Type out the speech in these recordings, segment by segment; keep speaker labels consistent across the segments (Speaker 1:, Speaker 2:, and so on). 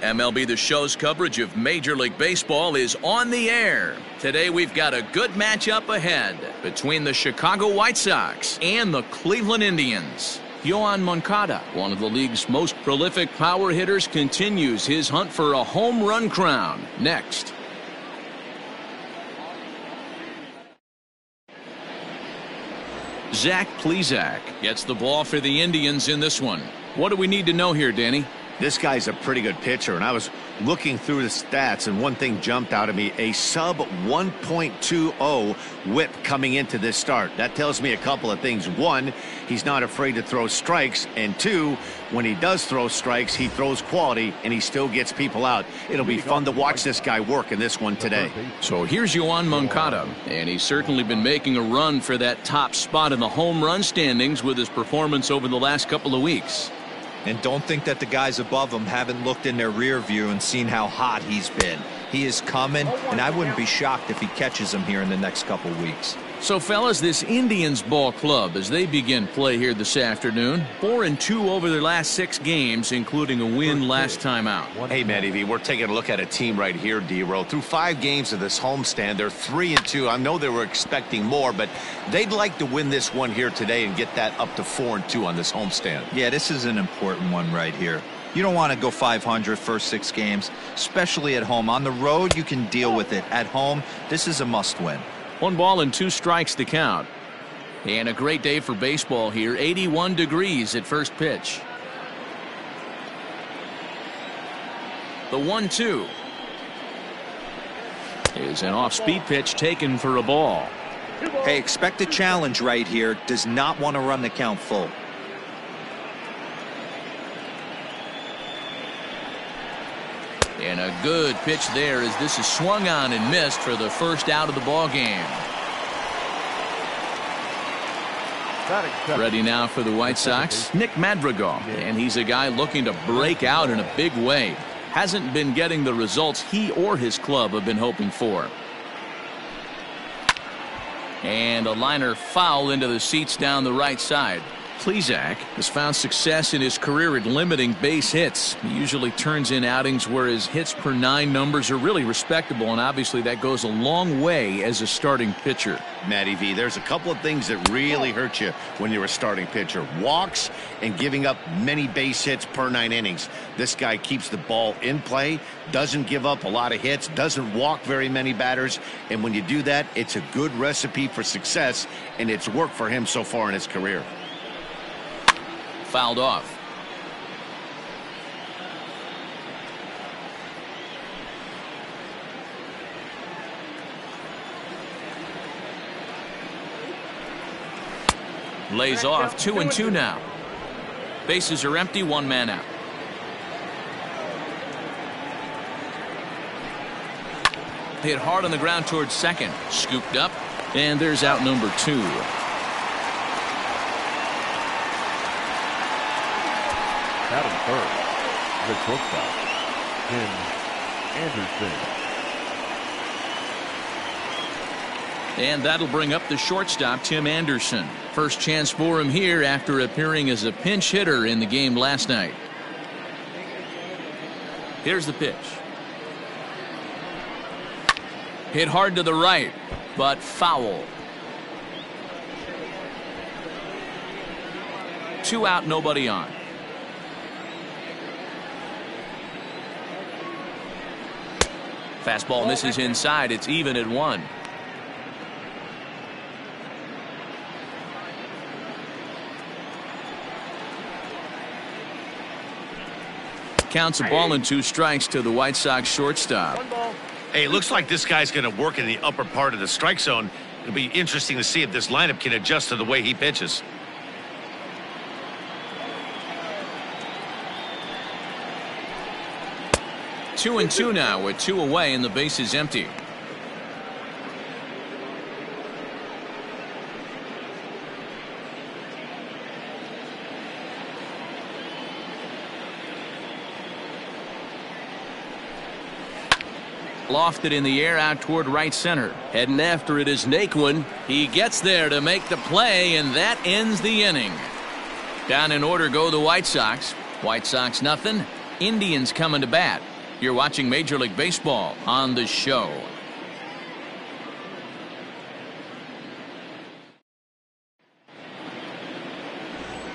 Speaker 1: MLB The Show's coverage of Major League Baseball is on the air. Today we've got a good matchup ahead between the Chicago White Sox and the Cleveland Indians. Yoan Mancata, one of the league's most prolific power hitters, continues his hunt for a home run crown. Next. Zach Plesac gets the ball for the Indians in this one. What do we need to know here, Danny?
Speaker 2: This guy's a pretty good pitcher, and I was looking through the stats, and one thing jumped out at me: a sub 1.20 whip coming into this start. That tells me a couple of things. One, he's not afraid to throw strikes, and two, when he does throw strikes, he throws quality, and he still gets people out. It'll be fun to watch this guy work in this one today.
Speaker 1: So here's Yoan Mancata, and he's certainly been making a run for that top spot in the home run standings with his performance over the last couple of weeks.
Speaker 3: And don't think that the guys above him haven't looked in their rear view and seen how hot he's been. He is coming, and I wouldn't be shocked if he catches him here in the next couple weeks.
Speaker 1: So, fellas, this Indians ball club, as they begin play here this afternoon, 4-2 over their last 6 games, including a win last time out.
Speaker 2: Hey, Matty V, we're taking a look at a team right here, D-Row. Through 5 games of this homestand, they're 3-2. I know they were expecting more, but they'd like to win this one here today and get that up to 4-2 on this homestand.
Speaker 3: Yeah, this is an important one right here. You don't want to go 500 first 6 games, especially at home. On the road, you can deal with it. At home, this is a must-win.
Speaker 1: 1 ball and 2 strikes to count. And a great day for baseball here. 81 degrees at first pitch. The 1-2 is an off-speed pitch taken for a ball.
Speaker 3: Hey, expect a challenge right here. Does not want to run the count full.
Speaker 1: And a good pitch there as this is swung on and missed for the first out of the ball game. Ready now for the White Sox, Nick Madrigal, and he's a guy looking to break out in a big way. Hasn't been getting the results he or his club have been hoping for. And a liner foul into the seats down the right side. Plesac has found success in his career at limiting base hits. He usually turns in outings where his hits per 9 numbers are really respectable, and obviously that goes a long way as a starting pitcher.
Speaker 2: Matty V, there's a couple of things that really hurt you when you're a starting pitcher: walks and giving up many base hits per 9 innings. This guy keeps the ball in play, doesn't give up a lot of hits, doesn't walk very many batters, and when you do that, it's a good recipe for success, and it's worked for him so far in his career.
Speaker 1: Fouled off. Lays off. 2-2 now. Bases are empty. 1 man out. Hit hard on the ground towards second. Scooped up, and there's out number 2.
Speaker 4: Batting first, the shortstop, Tim Anderson.
Speaker 1: And that'll bring up the shortstop, Tim Anderson. First chance for him here after appearing as a pinch hitter in the game last night. Here's the pitch. Hit hard to the right, but foul. 2 out, nobody on. Fastball misses inside. It's even at 1. Counts a ball and 2 strikes to the White Sox shortstop.
Speaker 2: Hey, it looks like this guy's going to work in the upper part of the strike zone. It'll be interesting to see if this lineup can adjust to the way he pitches.
Speaker 1: Two and 2 now with 2 away and the base is empty. Lofted in the air out toward right center. Heading after it is Naquin. He gets there to make the play, and that ends the inning. Down in order go the White Sox. White Sox nothing. Indians coming to bat. You're watching Major League Baseball on the show.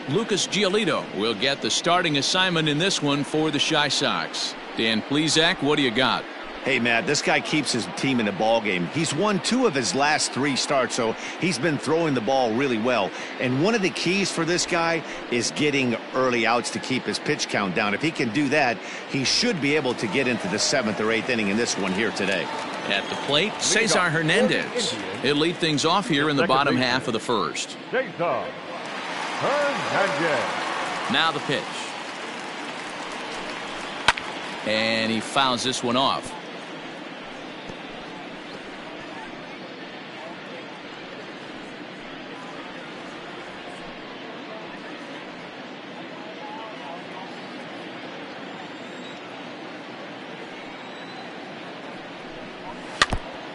Speaker 1: Lucas Giolito will get the starting assignment in this one for the White Sox. Dan Plesac, what do you got?
Speaker 2: Hey, Matt, this guy keeps his team in the ball game. He's won 2 of his last 3 starts, so he's been throwing the ball really well. And one of the keys for this guy is getting early outs to keep his pitch count down. If he can do that, he should be able to get into the 7th or 8th inning in this one here today.
Speaker 1: At the plate, Cesar Hernandez. He'll lead things off here in the bottom half of the first.
Speaker 4: Cesar Hernandez.
Speaker 1: Now the pitch. And he fouls this one off.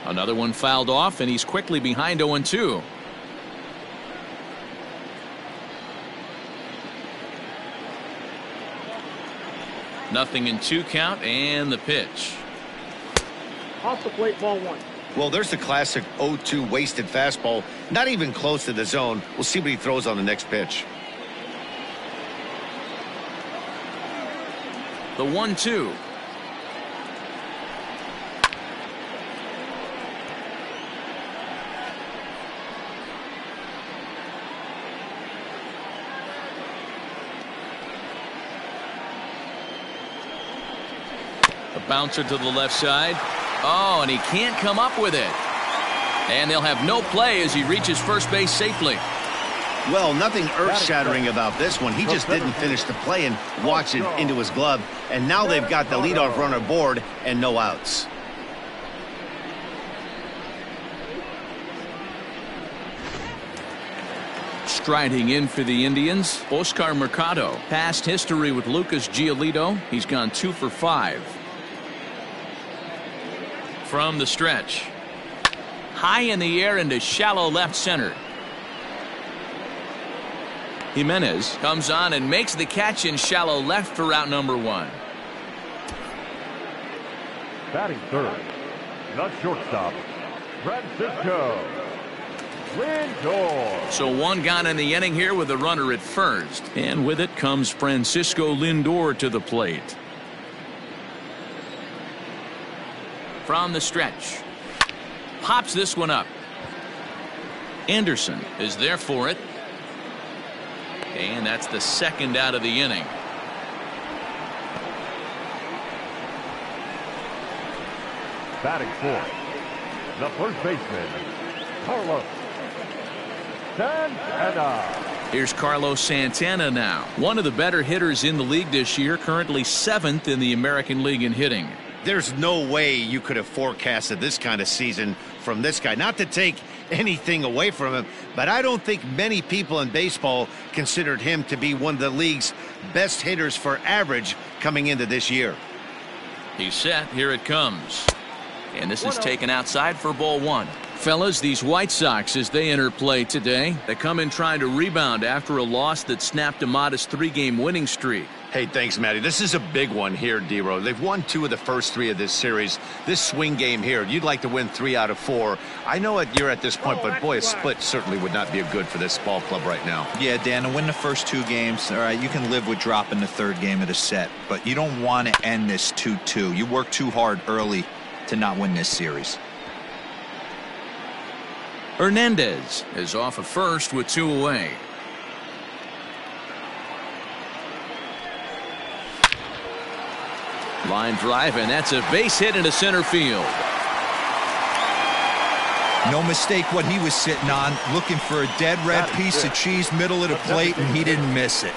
Speaker 1: Another one fouled off, and he's quickly behind 0-2. Nothing in 2 count, and the pitch.
Speaker 5: Off the plate, ball 1.
Speaker 2: Well, there's the classic 0-2 wasted fastball. Not even close to the zone. We'll see what he throws on the next pitch.
Speaker 1: The 1-2. A bouncer to the left side. Oh, and he can't come up with it. And they'll have no play as he reaches first base safely.
Speaker 2: Well, nothing earth-shattering about this one. He just didn't finish the play and watched it into his glove. And now they've got the leadoff runner aboard and no outs.
Speaker 1: Striding in for the Indians, Oscar Mercado. Past history with Lucas Giolito. He's gone 2 for 5. From the stretch. High in the air into shallow left center. Jimenez comes on and makes the catch in shallow left for out number 1.
Speaker 4: Batting third, the shortstop, Francisco Lindor.
Speaker 1: So 1 gone in the inning here with a runner at first. And with it comes Francisco Lindor to the plate. From the stretch. Pops this one up. Anderson is there for it. And that's the 2nd out of the inning.
Speaker 4: Batting fourth, the first baseman, Carlos Santana.
Speaker 1: Here's Carlos Santana now. One of the better hitters in the league this year, currently 7th in the American League in hitting.
Speaker 2: There's no way you could have forecasted this kind of season from this guy. Not to take anything away from him, but I don't think many people in baseball considered him to be one of the league's best hitters for average coming into this year.
Speaker 1: He's set. Here it comes. And this is taken outside for ball 1. Fellas, these White Sox, as they enter play today, they come in trying to rebound after a loss that snapped a modest 3-game winning streak.
Speaker 2: Hey, thanks, Matty. This is a big one here, D-Row. They've won 2 of the first 3 of this series. This swing game here, you'd like to win 3 out of 4. I know you're at this point, but boy, a split certainly would not be good for this ball club right now.
Speaker 3: Yeah, Dan, to win the first 2 games, all right, you can live with dropping the 3rd game of the set, but you don't want to end this 2-2. You work too hard early to not win this series.
Speaker 1: Hernandez is off at first with 2 away. Line drive, and that's a base hit into center field.
Speaker 3: No mistake what he was sitting on, looking for a dead red piece of cheese middle of the plate, and he didn't miss it.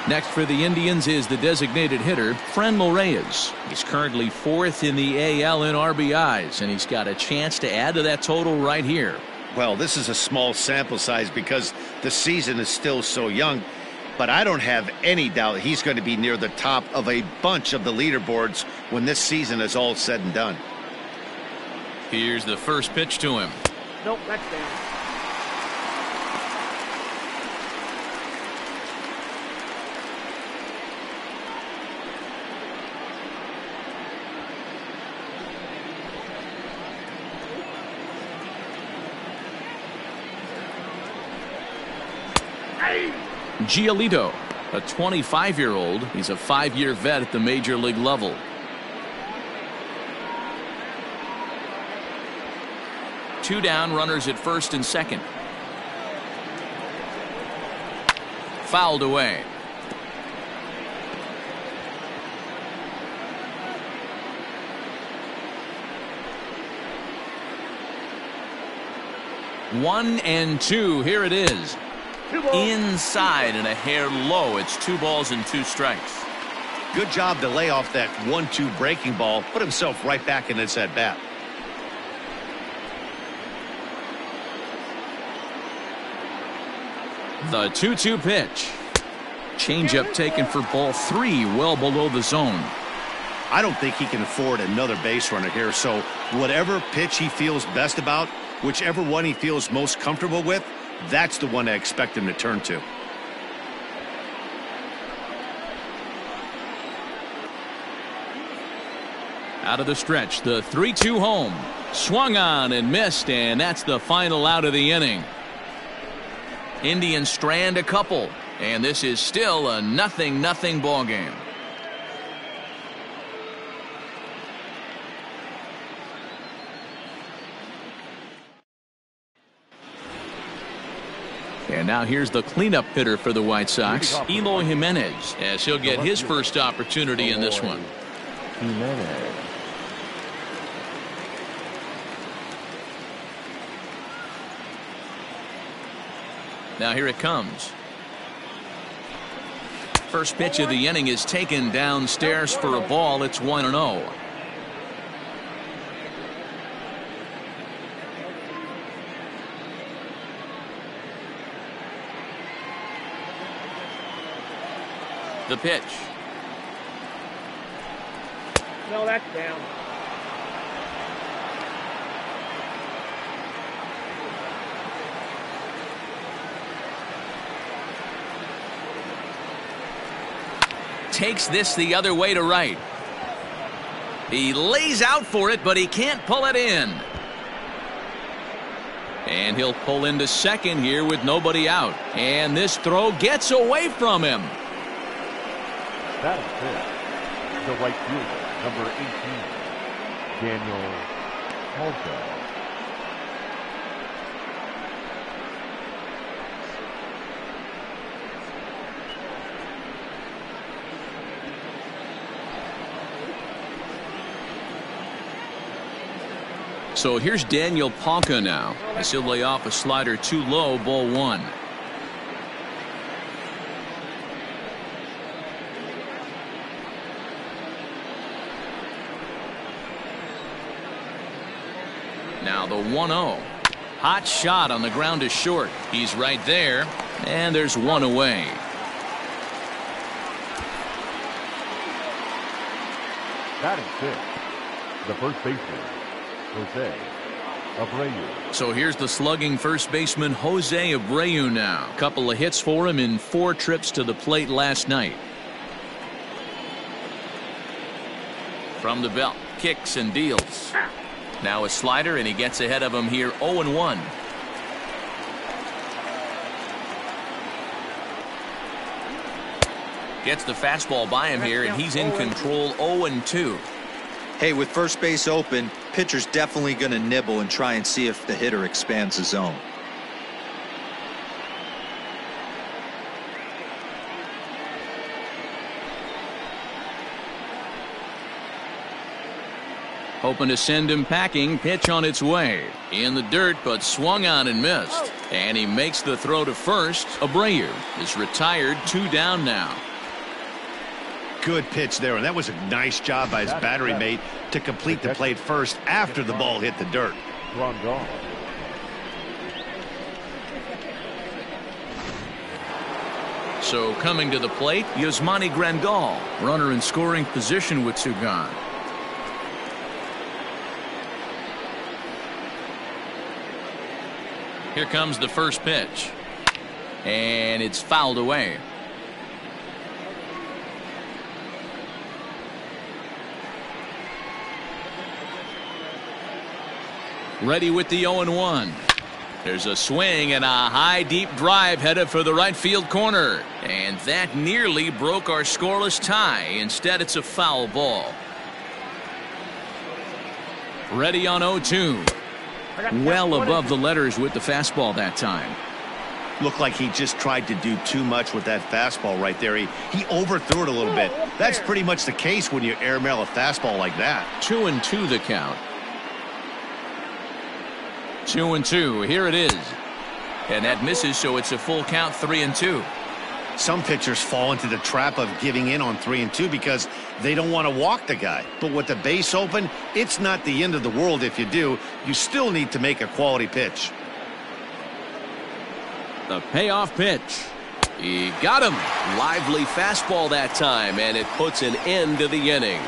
Speaker 1: Next for the Indians is the designated hitter, Franmil Reyes. He's currently 4th in the AL in RBIs, and he's got a chance to add to that total right here.
Speaker 2: Well, this is a small sample size because the season is still so young, but I don't have any doubt he's going to be near the top of a bunch of the leaderboards when this season is all said and done.
Speaker 1: Here's the first pitch to him.
Speaker 5: Nope, that's down.
Speaker 1: Giolito, a 25-year-old. He's a 5-year vet at the major league level. Two down, runners at first and second. Fouled away. One and two. Here it is. Inside and a hair low. It's 2 balls and 2 strikes.
Speaker 2: Good job to lay off that 1-2 breaking ball. Put himself right back in this at bat.
Speaker 1: The 2-2 pitch. Changeup taken for ball 3, well below the zone.
Speaker 2: I don't think he can afford another base runner here, so whatever pitch he feels best about, whichever one he feels most comfortable with, that's the one I expect him to turn to.
Speaker 1: Out of the stretch, the 3-2 home. Swung on and missed, and that's the final out of the inning. Indians strand a couple, and this is still a 0-0 ball game. And now here's the cleanup hitter for the White Sox, Eloy Jimenez, as he'll get his first opportunity in this one. Now here it comes. First pitch of the inning is taken downstairs for a ball. It's 1-0. The pitch.
Speaker 5: No, that's down.
Speaker 1: Takes this the other way to right. He lays out for it, but he can't pull it in. And he'll pull into second here with nobody out. And this throw gets away from him.
Speaker 4: That is it. The right fielder, number 18, Daniel Malta.
Speaker 1: So here's Daniel Palka now, as he'll lay off a slider too low, ball 1. Now the 1-0. Hot shot on the ground to short. He's right there, and there's one away.
Speaker 4: Batting fifth, the first baseman, Jose Abreu.
Speaker 1: So here's the slugging first baseman Jose Abreu now. A couple of hits for him in 4 trips to the plate last night. From the belt, kicks and deals. Now a slider, and he gets ahead of him here, 0-1. Gets the fastball by him here, and he's in control, 0-2.
Speaker 3: Hey, with first base open, pitcher's definitely going to nibble and try and see if the hitter expands the zone.
Speaker 1: Hoping to send him packing. Pitch on its way. In the dirt, but swung on and missed. And he makes the throw to first. Abreu is retired, 2 down now.
Speaker 2: Good pitch there, and that was a nice job by his battery mate to complete the play first after the ball hit the dirt.
Speaker 1: So coming to the plate, Yasmani Grandal, runner in scoring position with 2 gone. Here comes the first pitch, and it's fouled away. Ready with the 0-1. There's a swing and a high deep drive headed for the right field corner. And that nearly broke our scoreless tie. Instead, it's a foul ball. Ready on 0-2. Well above the letters with the fastball that time.
Speaker 2: Looked like he just tried to do too much with that fastball right there. He overthrew it a little bit. That's pretty much the case when you airmail a fastball like that.
Speaker 1: 2-2 the count. 2-2. Here it is. And that misses, so it's a full count, 3-2.
Speaker 2: Some pitchers fall into the trap of giving in on 3-2 because they don't want to walk the guy. But with the base open, it's not the end of the world if you do. You still need to make a quality pitch.
Speaker 1: The payoff pitch. He got him. Lively fastball that time, and it puts an end to the inning.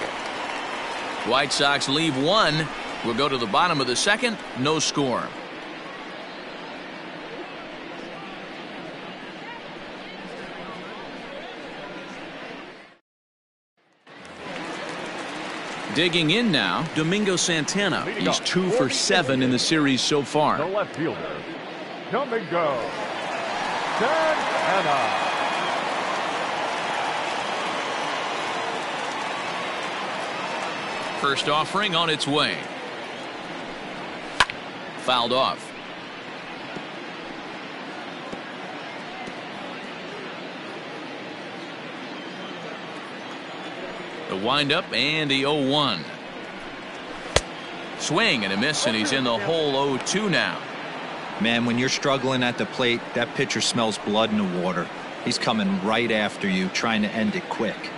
Speaker 1: White Sox leave one. We'll go to the bottom of the second. No score. Digging in now, Domingo Santana. He's 2 for 7 in the series so far.
Speaker 4: The left fielder, Domingo Santana.
Speaker 1: First offering on its way. Fouled off. The windup and the 0-1. Swing and a miss, and he's in the hole 0-2 now.
Speaker 3: Man, when you're struggling at the plate, that pitcher smells blood in the water. He's coming right after you, trying to end it quick.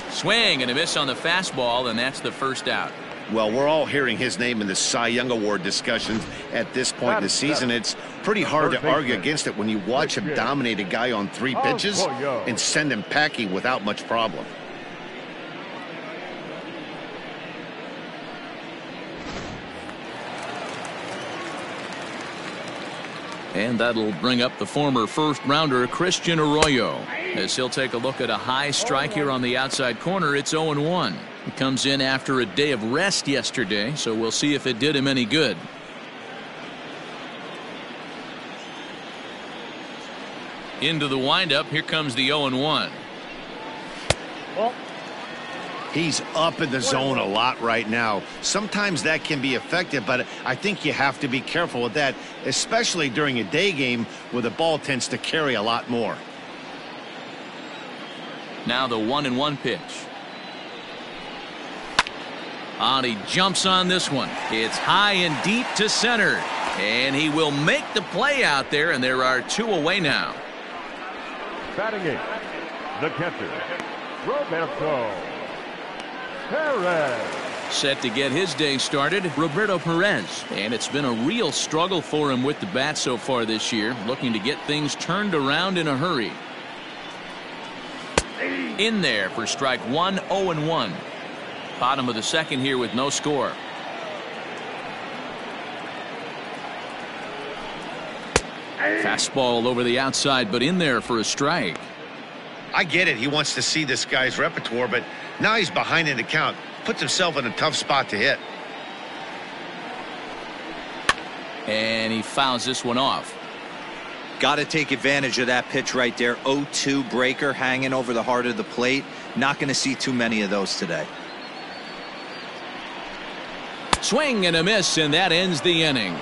Speaker 1: Swing and a miss on the fastball, and that's the first out.
Speaker 2: Well, we're all hearing his name in the Cy Young Award discussions at this point in the season. It's pretty hard to argue against it when you watch him dominate a guy on 3 pitches and send him packing without much problem.
Speaker 1: And that'll bring up the former first-rounder Christian Arroyo. As he'll take a look at a high strike here on the outside corner, it's 0-1. He comes in after a day of rest yesterday, so we'll see if it did him any good. Into the windup, here comes the 0-1.
Speaker 2: He's up in the zone a lot right now. Sometimes that can be effective, but I think you have to be careful with that, especially during a day game where the ball tends to carry a lot more.
Speaker 1: Now the 1-1 pitch. And he jumps on this one. It's high and deep to center. And he will make the play out there, and there are 2 away now.
Speaker 4: Batting 8, the catcher, Roberto Perez.
Speaker 1: Set to get his day started, Roberto Perez. And it's been a real struggle for him with the bat so far this year, looking to get things turned around in a hurry. In there for strike 1, 0-1. Bottom of the second here with no score. Fastball over the outside, but in there for a strike.
Speaker 2: I get it. He wants to see this guy's repertoire, but now he's behind in the count. Puts himself in a tough spot to hit.
Speaker 1: And he fouls this one off.
Speaker 3: Got to take advantage of that pitch right there. 0-2 breaker hanging over the heart of the plate. Not going to see too many of those today.
Speaker 1: Swing and a miss, and that ends the inning.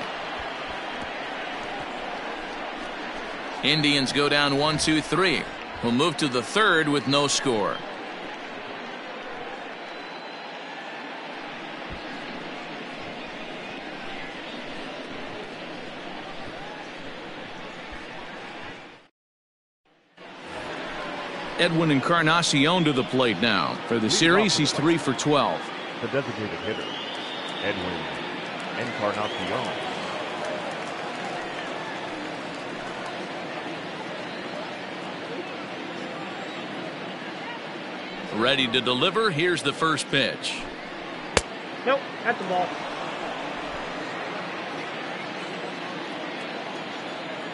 Speaker 1: Indians go down 1-2-3. We'll move to the third with no score. Edwin Encarnacion to the plate now. For the series, he's 3 for 12.
Speaker 4: The designated hitter, Edwin Encarnacion.
Speaker 1: Ready to deliver. Here's the first pitch.
Speaker 5: Nope, that's the ball.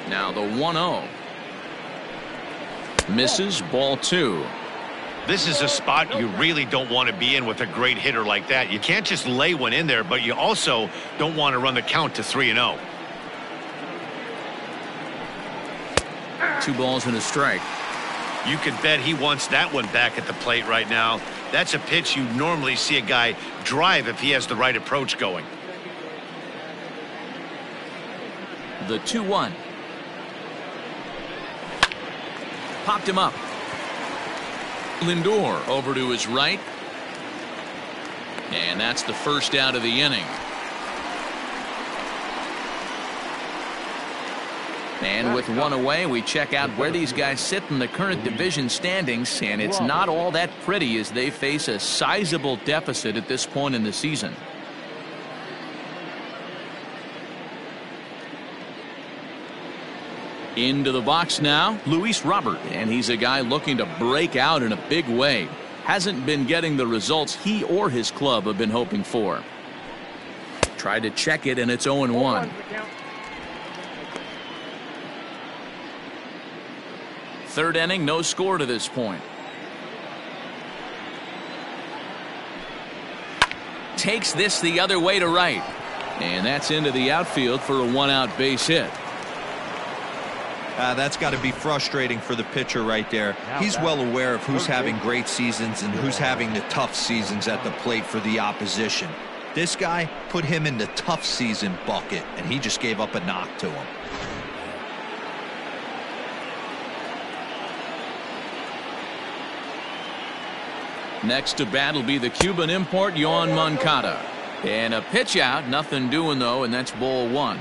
Speaker 1: Now the 1-0. Misses, ball 2.
Speaker 2: This is a spot you really don't want to be in with a great hitter like that. You can't just lay one in there, but you also don't want to run the count to 3-0.
Speaker 1: 2 balls and a strike.
Speaker 2: You can bet he wants that one back at the plate right now. That's a pitch you normally see a guy drive if he has the right approach going.
Speaker 1: The 2-1. Popped him up. Lindor over to his right. And that's the first out of the inning. And with one away, we check out where these guys sit in the current division standings, and it's not all that pretty as they face a sizable deficit at this point in the season. Into the box now, Luis Robert, and he's a guy looking to break out in a big way. Hasn't been getting the results he or his club have been hoping for. Tried to check it, and it's 0-1. Third inning, no score to this point. Takes this the other way to right. And that's into the outfield for a 1-out base hit.
Speaker 3: That's got to be frustrating for the pitcher right there. He's well aware of who's having great seasons and who's having the tough seasons at the plate for the opposition. This guy put him in the tough season bucket, and he just gave up a knock to him.
Speaker 1: Next to bat will be the Cuban import, Yoan Mancata. And a pitch out, nothing doing though, and that's ball 1.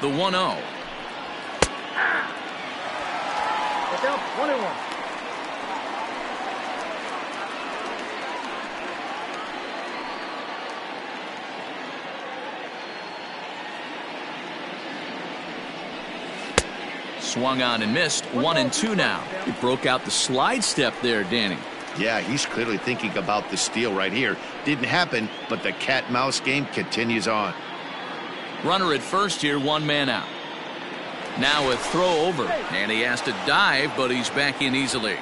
Speaker 1: The 1-0.
Speaker 5: Look out, 1-1.
Speaker 1: Swung on and missed. 1-2 now. He broke out the slide step there, Danny.
Speaker 2: Yeah, he's clearly thinking about the steal right here. Didn't happen, but the cat-mouse game continues on.
Speaker 1: Runner at first here, 1 man out. Now a throw over, and he has to dive, but he's back in easily.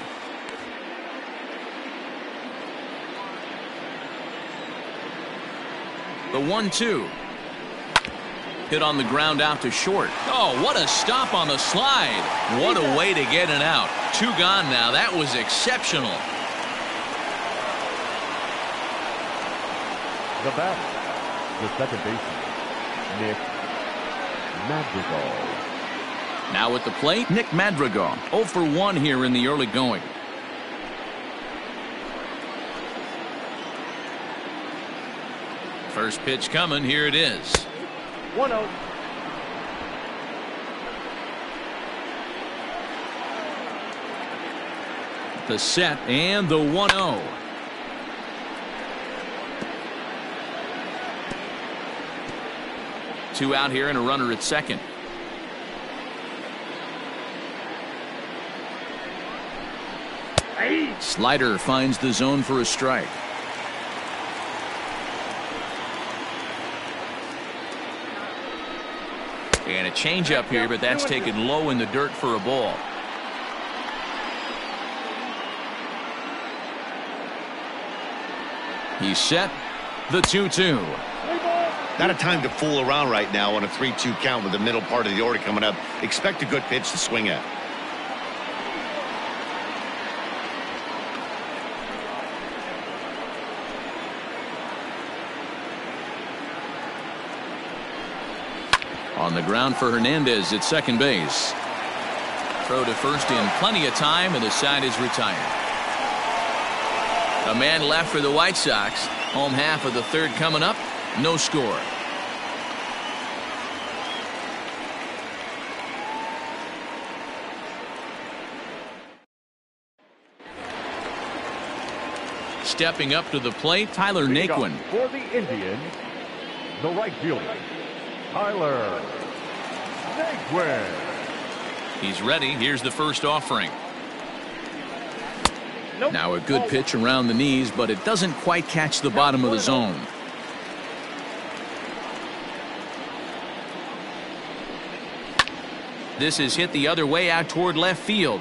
Speaker 1: The 1-2. Hit on the ground out to short. Oh, what a stop on the slide. What a way to get it out. 2 gone now. That was exceptional.
Speaker 4: The batter, the second baseman, Nick Madrigal.
Speaker 1: Now at the plate, Nick Madrigal. 0 for 1 here in the early going. First pitch coming. Here it is.
Speaker 5: 1-0.
Speaker 1: The set and the 1-0. Two out here and a runner at second. Slider finds the zone for a strike. And a changeup here, but that's taken low in the dirt for a ball. He's set. The 2-2.
Speaker 2: Not a time to fool around right now on a 3-2 count with the middle part of the order coming up. Expect a good pitch to swing at.
Speaker 1: On the ground for Hernandez at second base. Throw to first in plenty of time, and the side is retired. A man left for the White Sox. Home half of the third coming up. No score. Stepping up to the plate, Tyler Naquin.
Speaker 4: For the Indians, the right fielder, Tyler Naquin.
Speaker 1: He's ready. Here's the first offering.
Speaker 5: Nope.
Speaker 1: Now a good pitch around the knees, but it doesn't quite catch the bottom of the zone. This is hit the other way out toward left field.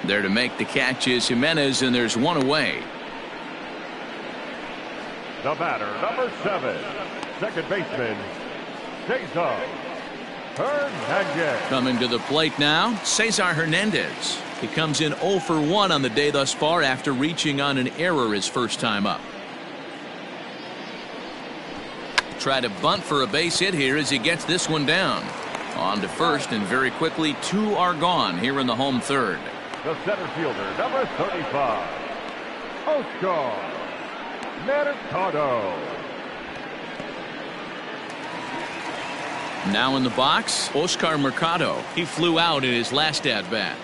Speaker 1: There to make the catch is Jimenez, and there's one away.
Speaker 4: The batter, number 7, second baseman, Cesar Hernandez.
Speaker 1: Coming to the plate now, Cesar Hernandez. He comes in 0 for 1 on the day thus far after reaching on an error his first time up. Try to bunt for a base hit here as he gets this one down. On to first, and very quickly 2 are gone here in the home third.
Speaker 4: The center fielder, number 35, Oscar Mercado.
Speaker 1: Now in the box, Oscar Mercado. He flew out in his last at-bat.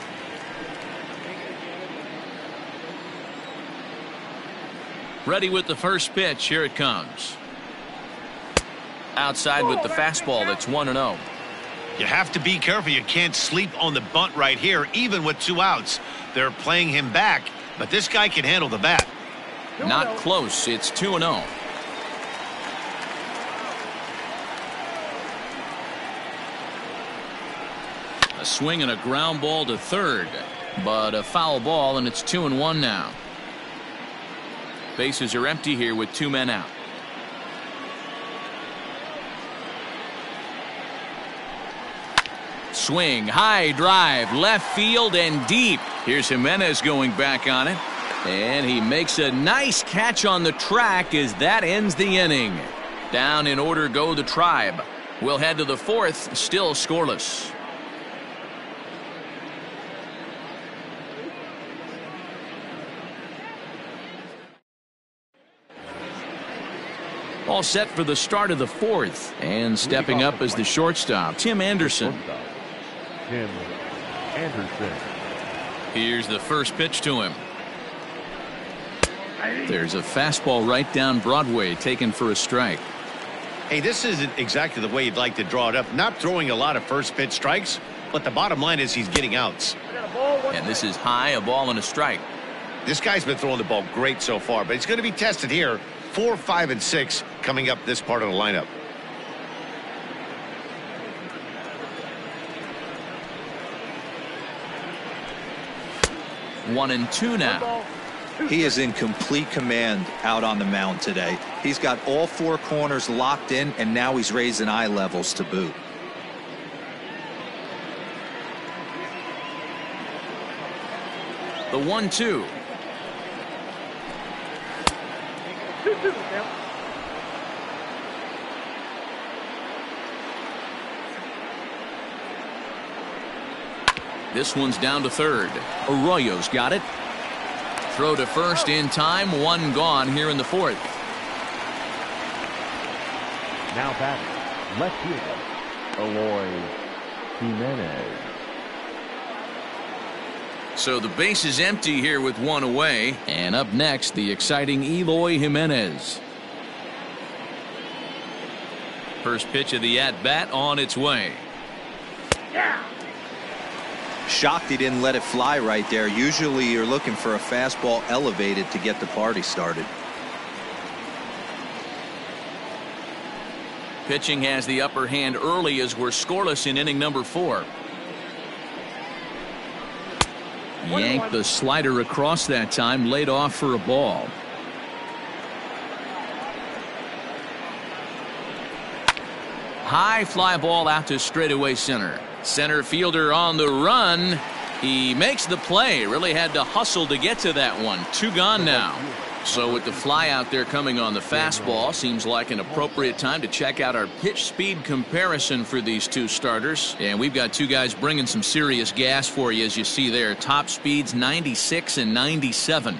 Speaker 1: Ready with the first pitch. Here it comes. Outside with the fastball. That's 1-0.
Speaker 2: You have to be careful. You can't sleep on the bunt right here, even with 2 outs. They're playing him back, but this guy can handle the bat.
Speaker 1: Not close. It's 2-0. A swing and a ground ball to third, but a foul ball, and it's 2-1 now. Bases are empty here with 2 men out. Swing, high drive, left field and deep. Here's Jimenez going back on it. And he makes a nice catch on the track as that ends the inning. Down in order go the Tribe. We'll head to the 4th, still scoreless. All set for the start of the 4th. And stepping up as the shortstop, Tim Anderson.
Speaker 4: Tim Anderson.
Speaker 1: Here's the first pitch to him. There's a fastball right down Broadway, taken for a strike.
Speaker 2: Hey, this isn't exactly the way you'd like to draw it up. Not throwing a lot of first pitch strikes, but the bottom line is he's getting outs.
Speaker 1: And this is high, a ball and a strike.
Speaker 2: This guy's been throwing the ball great so far, but he's going to be tested here. 4, 5, and 6 coming up this part of the lineup.
Speaker 1: One and two now.
Speaker 3: He is in complete command out on the mound today. He's got all 4 corners locked in, and now he's raising eye levels to boot.
Speaker 1: The 1-2. This one's down to third. Arroyo's got it. Throw to first in time. 1 gone here in the 4th.
Speaker 4: Now batting, left fielder, Eloy Jimenez.
Speaker 1: So the base is empty here with 1 away. And up next, the exciting Eloy Jimenez. First pitch of the at-bat on its way.
Speaker 3: Shocked he didn't let it fly right there. Usually you're looking for a fastball elevated to get the party started.
Speaker 1: Pitching has the upper hand early as we're scoreless in inning number 4. Yanked the slider across that time, laid off for a ball. High fly ball out to straightaway center. Center fielder on the run. He makes the play. Really had to hustle to get to that one. 2 gone now. So with the fly out there coming on the fastball, seems like an appropriate time to check out our pitch speed comparison for these 2 starters. And we've got 2 guys bringing some serious gas for you, as you see there. Top speeds 96 and 97.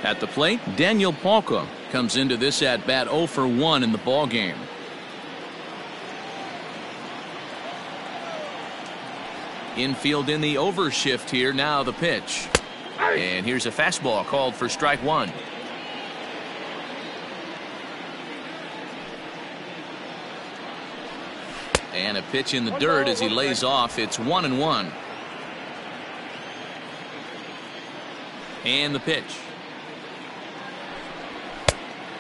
Speaker 1: At the plate, Daniel Palka comes into this at bat 0 for 1 in the ball game. Infield in the overshift here. Now the pitch. And here's a fastball called for strike 1. And a pitch in the dirt as he lays off. It's 1-1. And the pitch.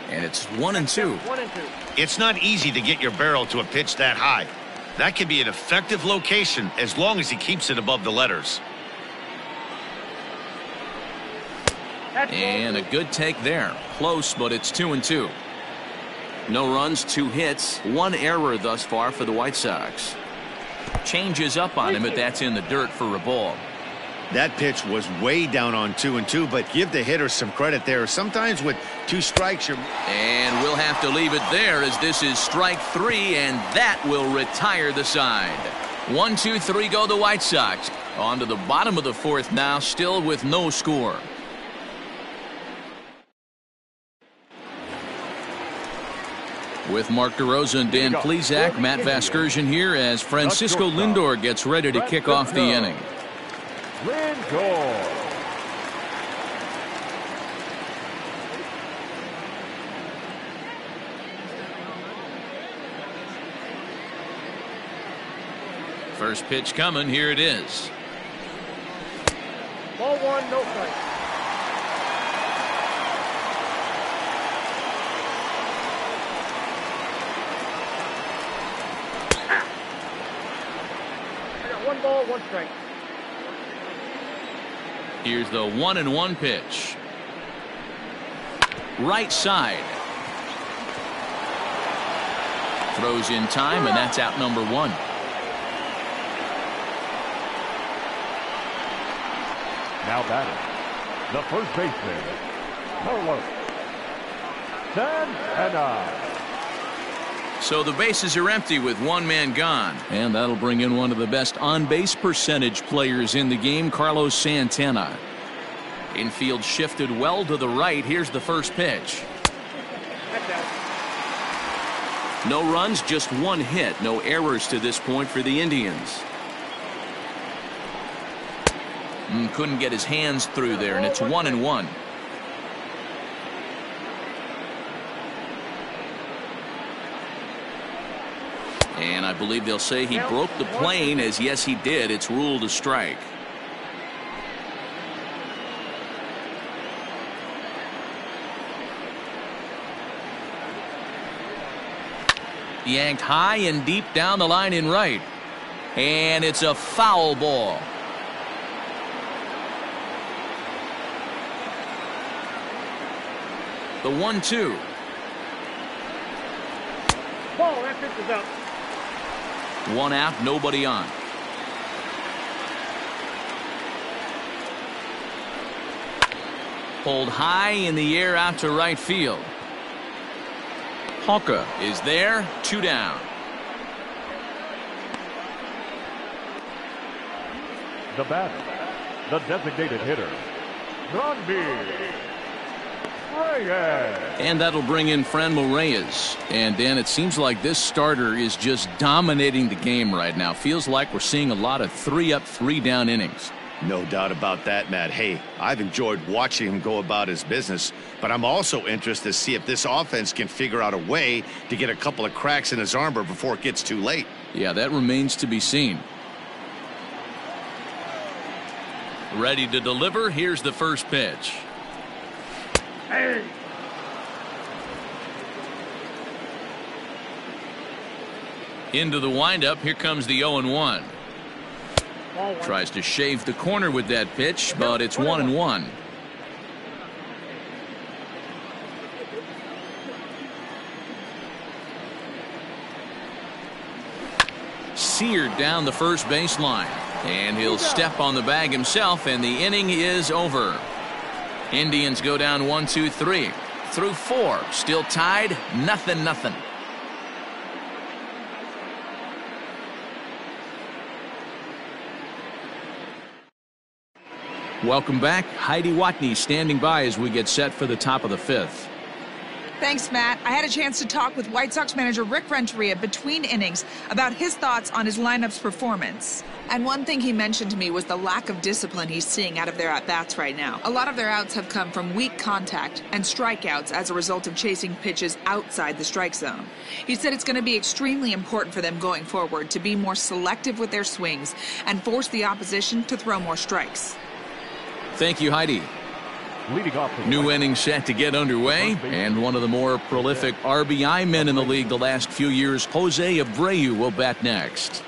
Speaker 1: And it's 1-2.
Speaker 5: 1-2.
Speaker 2: It's not easy to get your barrel to a pitch that high. That can be an effective location as long as he keeps it above the letters.
Speaker 1: And a good take there. Close, but it's 2-2. No runs, 2 hits, 1 error thus far for the White Sox. Changes up on him, but that's in the dirt for a ball.
Speaker 2: That pitch was way down on 2-2, but give the hitter some credit there. Sometimes with 2 strikes, you're...
Speaker 1: And we'll have to leave it there as this is strike 3, and that will retire the side. 1-2-3 go the White Sox. On to the bottom of the 4th now, still with no score. With Mark DeRosa and Dan Plesac, Matt Vasgersian here as Francisco Lindor gets ready to kick off the inning.
Speaker 4: Lindor.
Speaker 1: First pitch coming. Here it is.
Speaker 5: Ball 1, no strike. I got 1 ball, 1 strike.
Speaker 1: Here's the 1-1 pitch. Right side. Throws in time, and that's out number 1.
Speaker 4: Now batting, the first baseman, Carlos Santana.
Speaker 1: So the bases are empty with 1 man gone. And that'll bring in one of the best on-base percentage players in the game, Carlos Santana. Infield shifted well to the right. Here's the first pitch.
Speaker 5: That's out.
Speaker 1: No runs, just 1 hit. No errors to this point for the Indians. Couldn't get his hands through there, and it's 1-1. And I believe they'll say he broke the plane, as yes he did. It's ruled a strike. Yanked high and deep down the line in right. And it's a foul ball. The 1-2.
Speaker 5: Ball, that pitch is out.
Speaker 1: 1 out, nobody on. Pulled high in the air out to right field. Hawker is there, 2 down.
Speaker 4: The batter, the designated hitter, Reyes.
Speaker 1: And that'll bring in Franmil Reyes. And Dan, it seems like this starter is just dominating the game right now. Feels like we're seeing a lot of 3-up, 3-down innings.
Speaker 2: No doubt about that, Matt. Hey, I've enjoyed watching him go about his business, but I'm also interested to see if this offense can figure out a way to get a couple of cracks in his armor before it gets too late.
Speaker 1: Yeah, that remains to be seen. Ready to deliver. Here's the first pitch.
Speaker 5: Hey.
Speaker 1: Into the windup. Here comes the 0-1. Tries to shave the corner with that pitch, but it's 1-1. Seared down the first baseline, and he'll step on the bag himself, and the inning is over. Indians go down 1-2-3 through 4, still tied, 0-0. Welcome back. Heidi Watney standing by as we get set for the top of the 5th.
Speaker 6: Thanks, Matt. I had a chance to talk with White Sox manager Rick Renteria between innings about his thoughts on his lineup's performance. And one thing he mentioned to me was the lack of discipline he's seeing out of their at-bats right now. A lot of their outs have come from weak contact and strikeouts as a result of chasing pitches outside the strike zone. He said it's going to be extremely important for them going forward to be more selective with their swings and force the opposition to throw more strikes.
Speaker 1: Thank you, Heidi.
Speaker 4: Leading off for the
Speaker 1: New
Speaker 4: White
Speaker 1: inning set to get underway, and one of the more prolific RBI men in the league the last few years, Jose Abreu, will bat next.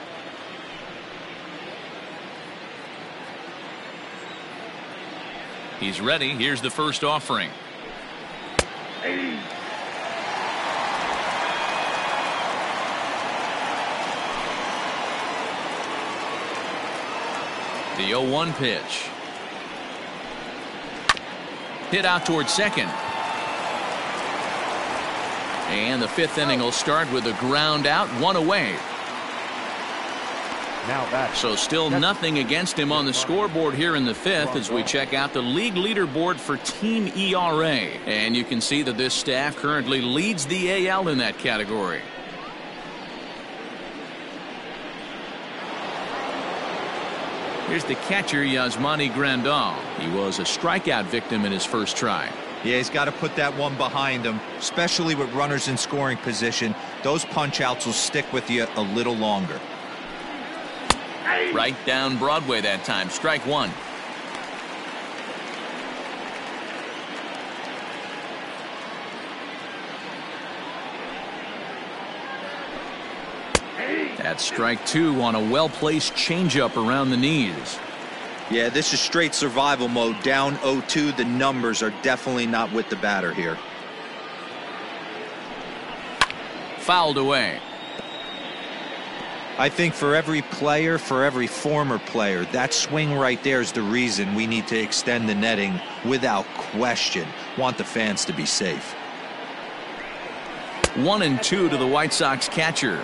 Speaker 1: He's ready. Here's the first offering. The 0-1 pitch. Hit out towards second. And the fifth inning will start with a ground out, one away.
Speaker 4: Now back.
Speaker 1: So still nothing against him on the scoreboard here in the fifth as we check out the league leaderboard for team ERA. And you can see that this staff currently leads the AL in that category. Here's the catcher, Yasmani Grandal. He was a strikeout victim in his first try.
Speaker 3: Yeah, he's got to put that one behind him, especially with runners in scoring position. Those punch-outs will stick with you a little longer.
Speaker 1: Right down Broadway that time. Strike one. That's strike two on a well-placed changeup around the knees.
Speaker 3: Yeah, this is straight survival mode. Down 0-2. The numbers are definitely not with the batter here.
Speaker 1: Fouled away.
Speaker 3: I think for every player, for every former player, that swing right there is the reason we need to extend the netting without question. Want the fans to be safe.
Speaker 1: 1-2 to the White Sox catcher.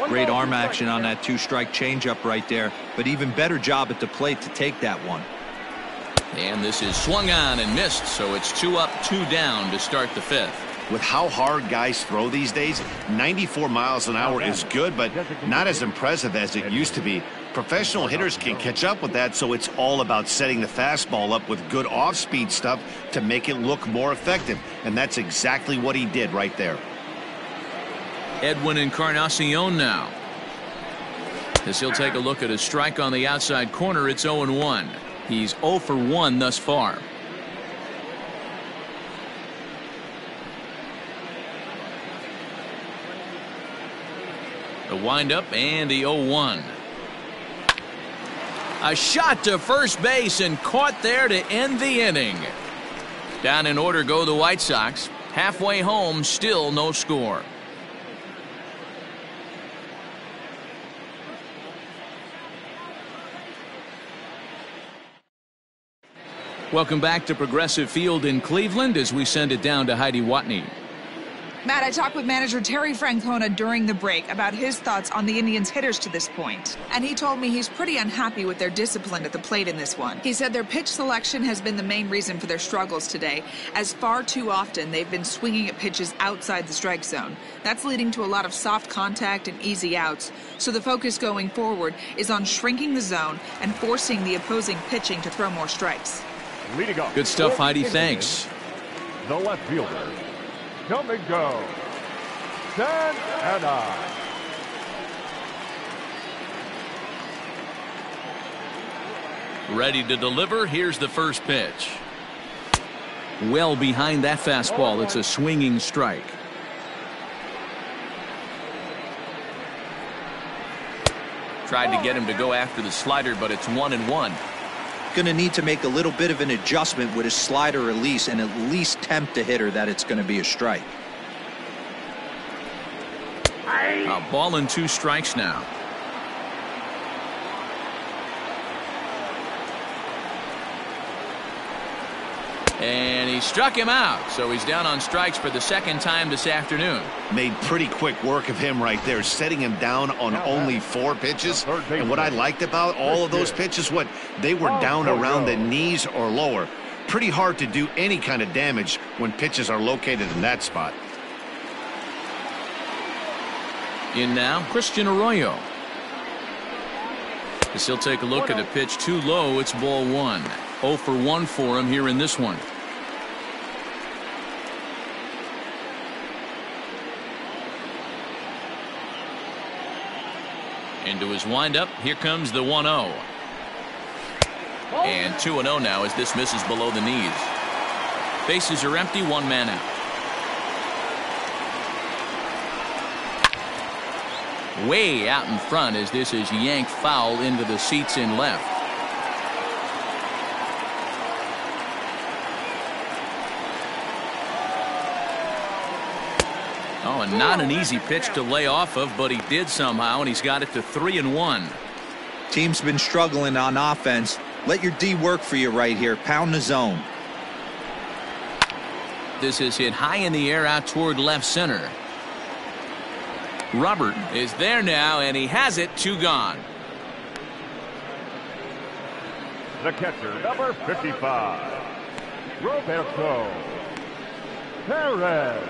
Speaker 3: Great arm action on that two-strike changeup right there, but even better job at the plate to take that one.
Speaker 1: And this is swung on and missed, so it's 2 up, 2 down to start the fifth.
Speaker 2: With how hard guys throw these days, 94 miles an hour is good, but not as impressive as it used to be. Professional hitters can catch up with that, so it's all about setting the fastball up with good off-speed stuff to make it look more effective, and that's exactly what he did right there.
Speaker 1: Edwin Encarnacion now. As he'll take a look at a strike on the outside corner, it's 0-1. He's 0 for 1 thus far. The windup and the 0-1. A shot to first base and caught there to end the inning. Down in order go the White Sox. Halfway home, still no score. Welcome back to Progressive Field in Cleveland as we send it down to Heidi Watney.
Speaker 6: Matt, I talked with manager Terry Francona during the break about his thoughts on the Indians' hitters to this point. And he told me he's pretty unhappy with their discipline at the plate in this one. He said their pitch selection has been the main reason for their struggles today, as far too often they've been swinging at pitches outside the strike zone. That's leading to a lot of soft contact and easy outs. So the focus going forward is on shrinking the zone and forcing the opposing pitching to throw more strikes.
Speaker 4: Leading off.
Speaker 1: Good stuff, Heidi. Thanks.
Speaker 4: The left fielder. Come and go. Santana.
Speaker 1: Ready to deliver. Here's the first pitch. Well behind that fastball. It's a swinging strike. Tried to get him to go after the slider, but it's 1-1.
Speaker 3: Going to need to make a little bit of an adjustment with his slider release and at least tempt the hitter that it's going to be a strike.
Speaker 1: A ball and 2 strikes now. And he struck him out, so he's down on strikes for the second time this afternoon.
Speaker 2: Made pretty quick work of him right there, setting him down on only 4 pitches. And what I liked about all of those pitches, they were down around the knees or lower. Pretty hard to do any kind of damage when pitches are located in that spot.
Speaker 1: In now, Christian Arroyo. As he'll take a look at a pitch too low, it's ball 1. 0 for 1 for him here in this one. Into his windup. Here comes the 1-0. And 2-0 now as this misses below the knees. Bases are empty, one man out. Way out in front as this is yanked foul into the seats in left. Oh, and not an easy pitch to lay off of, but he did somehow, and he's got it to 3-1.
Speaker 3: Team's been struggling on offense. Let your D work for you right here. Pound the zone.
Speaker 1: This is hit high in the air out toward left center. Robert is there now, and he has it. 2 gone.
Speaker 4: The catcher, number 55, Roberto Perez.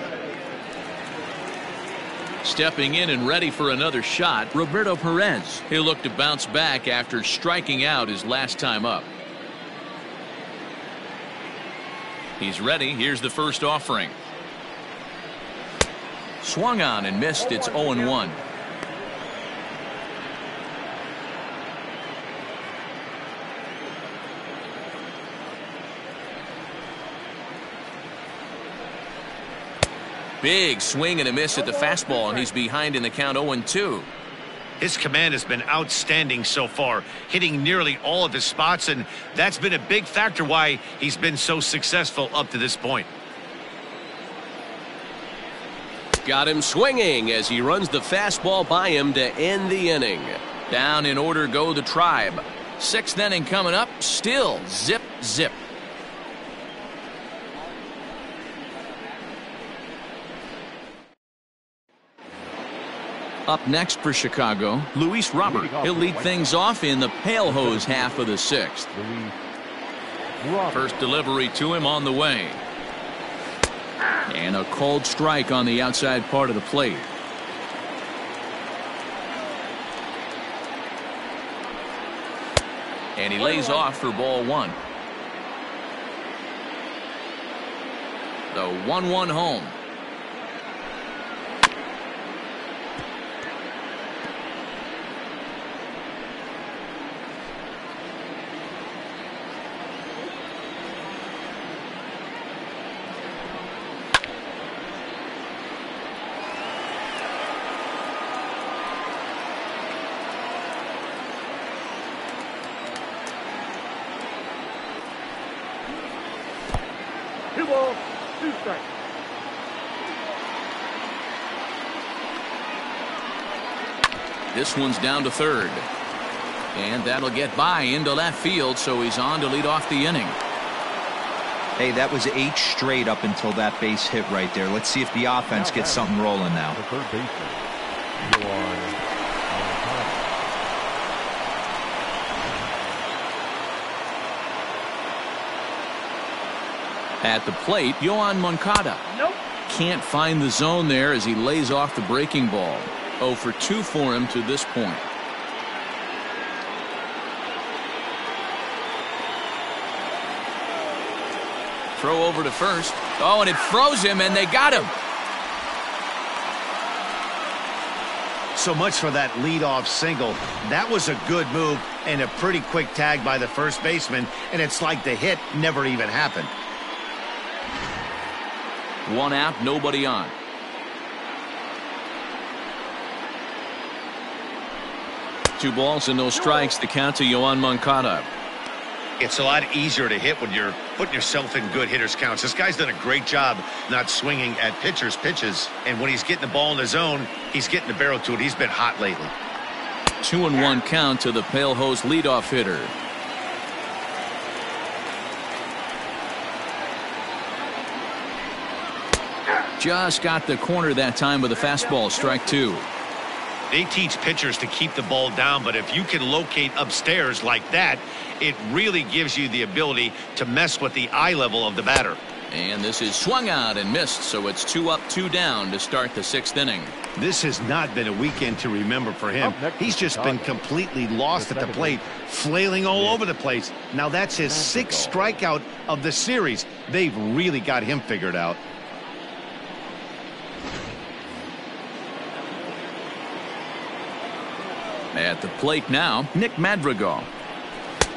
Speaker 1: Stepping in and ready for another shot, Roberto Perez. He'll look to bounce back after striking out his last time up. He's ready. Here's the first offering. Swung on and missed. It's 0-1. Big swing and a miss at the fastball, and he's behind in the count. 0-2.
Speaker 2: His command has been outstanding so far, hitting nearly all of his spots, and that's been a big factor why he's been so successful up to this point.
Speaker 7: Got him swinging as he runs the fastball by him to end the inning.
Speaker 1: Down in order go the Tribe. 6th inning coming up. Still zip, zip. Up next for Chicago, Luis Robert. He'll lead things off in the pale hose half of the 6th. First delivery to him on the way. And a cold strike on the outside part of the plate. And he lays off for ball 1. The 1-1 home. This one's down to 3rd. And that'll get by into left field, so he's on to lead off the inning.
Speaker 3: Hey, that was 8 straight up until that base hit right there. Let's see if the offense gets something rolling now.
Speaker 4: The third baseman,
Speaker 1: At the plate, Mancata.
Speaker 5: Nope.
Speaker 1: Can't find the zone there as he lays off the breaking ball. 0 for 2 for him to this point. Throw over to first. Oh, and it froze him, and they got him.
Speaker 2: So much for that leadoff single. That was a good move and a pretty quick tag by the first baseman, and it's like the hit never even happened.
Speaker 1: 1 out, nobody on. Two balls and no strikes. The count to Mancata.
Speaker 2: It's a lot easier to hit when you're putting yourself in good hitters counts. This guy's done a great job not swinging at pitchers' pitches, and when he's getting the ball in the zone, he's getting the barrel to it. He's been hot lately.
Speaker 1: 2-1 count to the pale hose leadoff hitter. Just got the corner that time with a fastball. Strike 2.
Speaker 2: They teach pitchers to keep the ball down, but if you can locate upstairs like that, it really gives you the ability to mess with the eye level of the batter.
Speaker 1: And this is swung out and missed, so it's 2 up, 2 down to start the 6th inning.
Speaker 2: This has not been a weekend to remember for him. He's just been completely lost at the plate, flailing all over the place. Now that's his 6th strikeout of the series. They've really got him figured out.
Speaker 1: At the plate now, Nick Madrigal.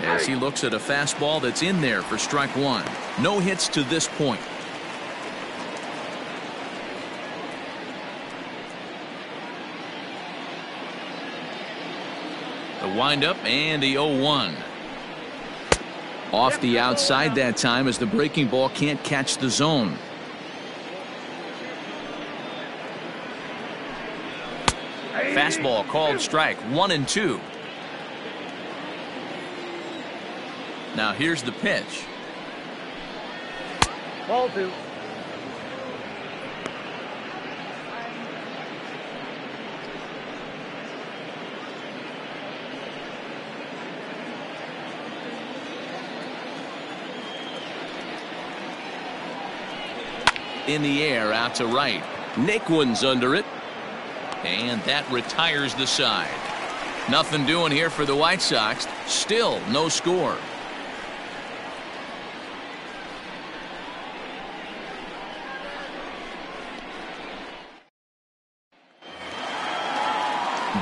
Speaker 1: As he looks at a fastball that's in there for strike 1. No hits to this point. The windup and the 0-1. Off the outside that time as the breaking ball can't catch the zone. Fastball called strike, 1-2. Now here's the pitch.
Speaker 5: Ball 2.
Speaker 1: In the air out to right.
Speaker 7: Naquin's under it.
Speaker 1: And that retires the side. Nothing doing here for the White Sox. Still no score.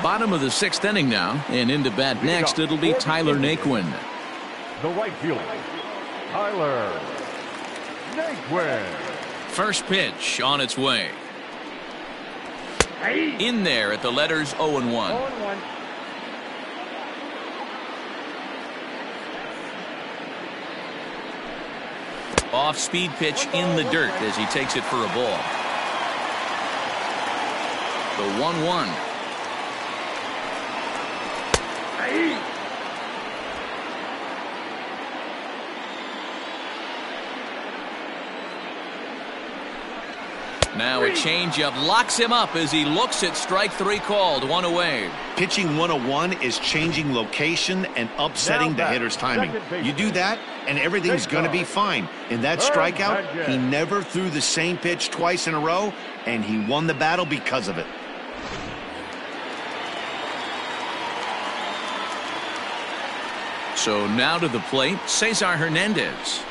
Speaker 1: Bottom of the 6th inning now, and into bat next it'll be Tyler Naquin.
Speaker 4: The right fielder, Tyler Naquin.
Speaker 1: First pitch on its way. In there at the letters 0-1.
Speaker 5: 0-1.
Speaker 1: Off speed pitch in the dirt as he takes it for a ball. The 1-1. Now a changeup locks him up as he looks at strike 3 called. 1 away.
Speaker 2: Pitching 101 is changing location and upsetting the hitter's timing. You do that and everything's going to be fine. In that strikeout, he never threw the same pitch twice in a row, and he won the battle because of it.
Speaker 1: So now to the plate, Cesar Hernandez,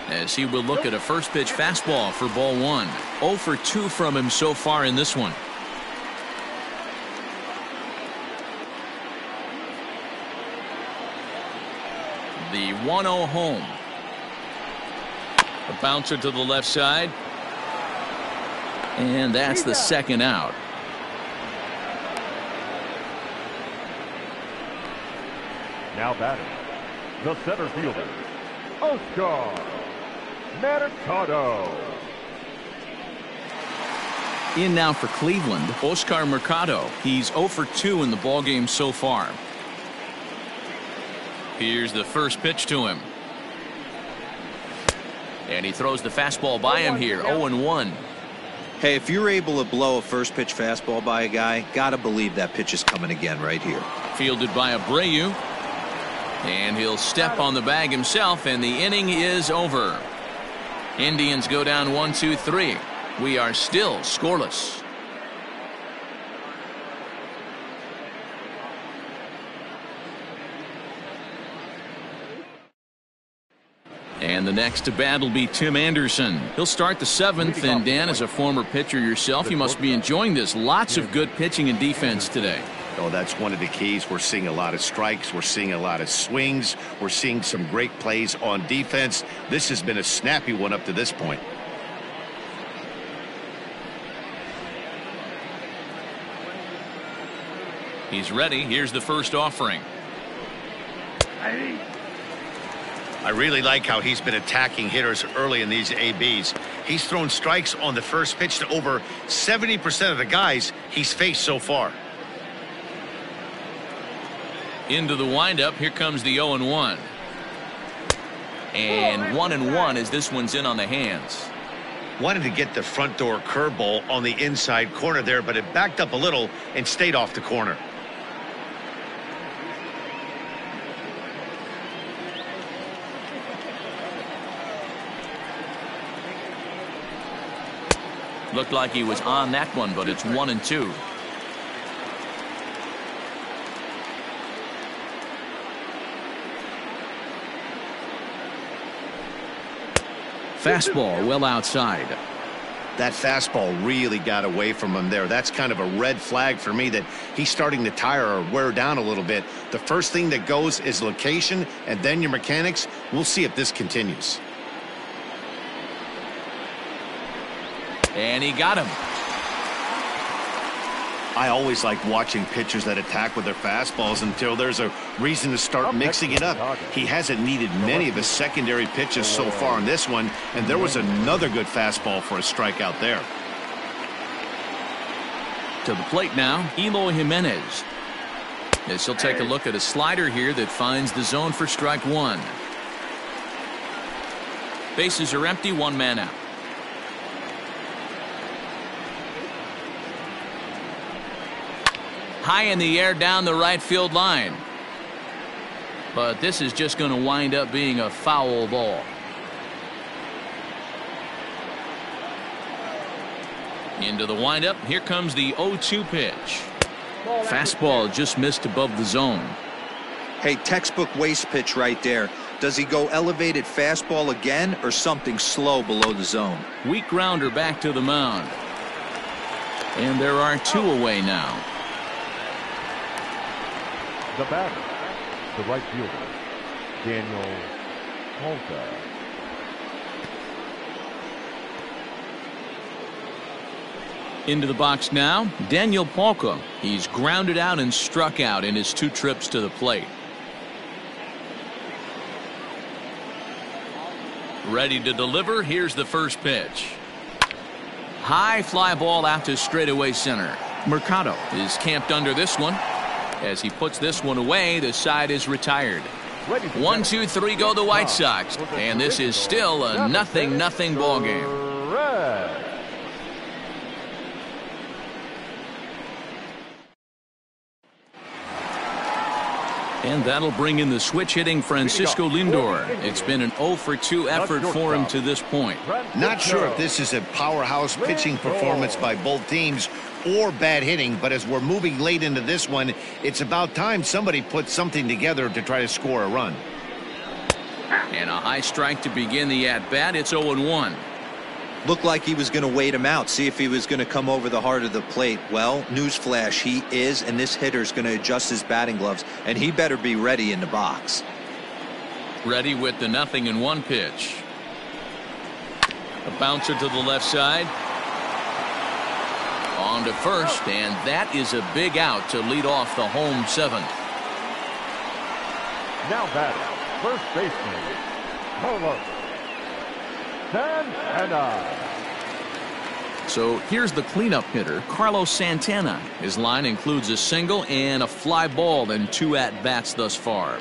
Speaker 1: as he will look at a first pitch fastball for ball 1. 0 for 2 from him so far in this one. The 1-0 home. A bouncer to the left side. And that's the second out.
Speaker 4: Now batting, the center fielder, Oscar Mercado.
Speaker 1: In now for Cleveland, Oscar Mercado. He's 0 for 2 in the ballgame so far. Here's the first pitch to him. And he throws the fastball by him here, 0-1.
Speaker 3: Hey, if you're able to blow a first pitch fastball by a guy, gotta believe that pitch is coming again right here.
Speaker 1: Fielded by Arroyo. And he'll step on the bag himself, and the inning is over. Indians go down 1-2-3. We are still scoreless. And the next to bat will be Tim Anderson. He'll start the 7th, and Dan, as a former pitcher yourself, you must be enjoying this. Lots of good pitching and defense today.
Speaker 2: Oh, that's one of the keys. We're seeing a lot of strikes. We're seeing a lot of swings. We're seeing some great plays on defense. This has been a snappy one up to this point.
Speaker 1: He's ready. Here's the first offering.
Speaker 2: I really like how he's been attacking hitters early in these ABs. He's thrown strikes on the first pitch to over 70% of the guys he's faced so far.
Speaker 1: Into the windup. Here comes the 0-1. And 1-1 as this one's in on the hands.
Speaker 2: Wanted to get the front door curveball on the inside corner there, but it backed up a little and stayed off the corner.
Speaker 1: Looked like he was on that one, but it's 1-2. Fastball well outside.
Speaker 2: That fastball really got away from him there. That's kind of a red flag for me that he's starting to tire or wear down a little bit. The first thing that goes is location, and then your mechanics. We'll see if this continues.
Speaker 1: And he got him.
Speaker 2: I always like watching pitchers that attack with their fastballs until there's a reason to start mixing it up. He hasn't needed many of his secondary pitches so far in this one, and there was another good fastball for a strikeout there.
Speaker 1: To the plate now, Eloy Jimenez. As he'll take a look at a slider here that finds the zone for strike one. Bases are empty, one man out. High in the air down the right field line. But this is just going to wind up being a foul ball. Into the windup. Here comes the 0-2 pitch. Fastball just missed above the zone.
Speaker 3: Hey, textbook waste pitch right there. Does he go elevated fastball again or something slow below the zone?
Speaker 1: Weak grounder back to the mound. And there are two away now.
Speaker 4: The batter, the right fielder, Daniel Mancata.
Speaker 1: Into the box now, Daniel Polka. He's grounded out and struck out in his 2 trips to the plate. Ready to deliver. Here's the first pitch. High fly ball out to straightaway center. Mercado is camped under this one. As he puts this one away, the side is retired. 1, 2, 3 go the White Sox. And this is still a 0-0 ball game. And that'll bring in the switch hitting Francisco Lindor. It's been an 0-for-2 effort for him to this point.
Speaker 2: Not sure if this is a powerhouse pitching performance by both teams or bad hitting, but as we're moving late into this one, it's about time somebody puts something together to try to score a run.
Speaker 1: And a high strike to begin the at-bat. It's 0-1.
Speaker 3: Looked like he was going to wait him out, see if he was going to come over the heart of the plate. Well, newsflash, he is, and this hitter's going to adjust his batting gloves, and he better be ready in the box.
Speaker 1: Ready with the 0-1 pitch. A bouncer to the left side. On to first, and that is a big out to lead off the home 7th.
Speaker 4: Now batting, first baseman, Carlos Santana.
Speaker 1: So here's the cleanup hitter, Carlos Santana. His line includes a single and a fly ball and 2 at-bats thus far.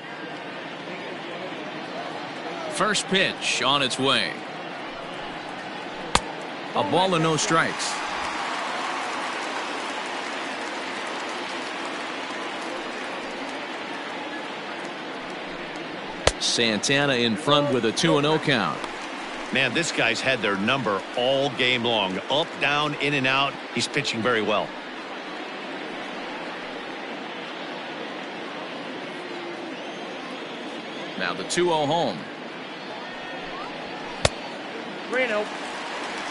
Speaker 1: First pitch on its way. A ball and no strikes. Santana in front with a 2-0 count.
Speaker 2: Man, this guy's had their number all game long. Up, down, in and out. He's pitching very well.
Speaker 1: Now the 2-0 home.
Speaker 5: 3-0.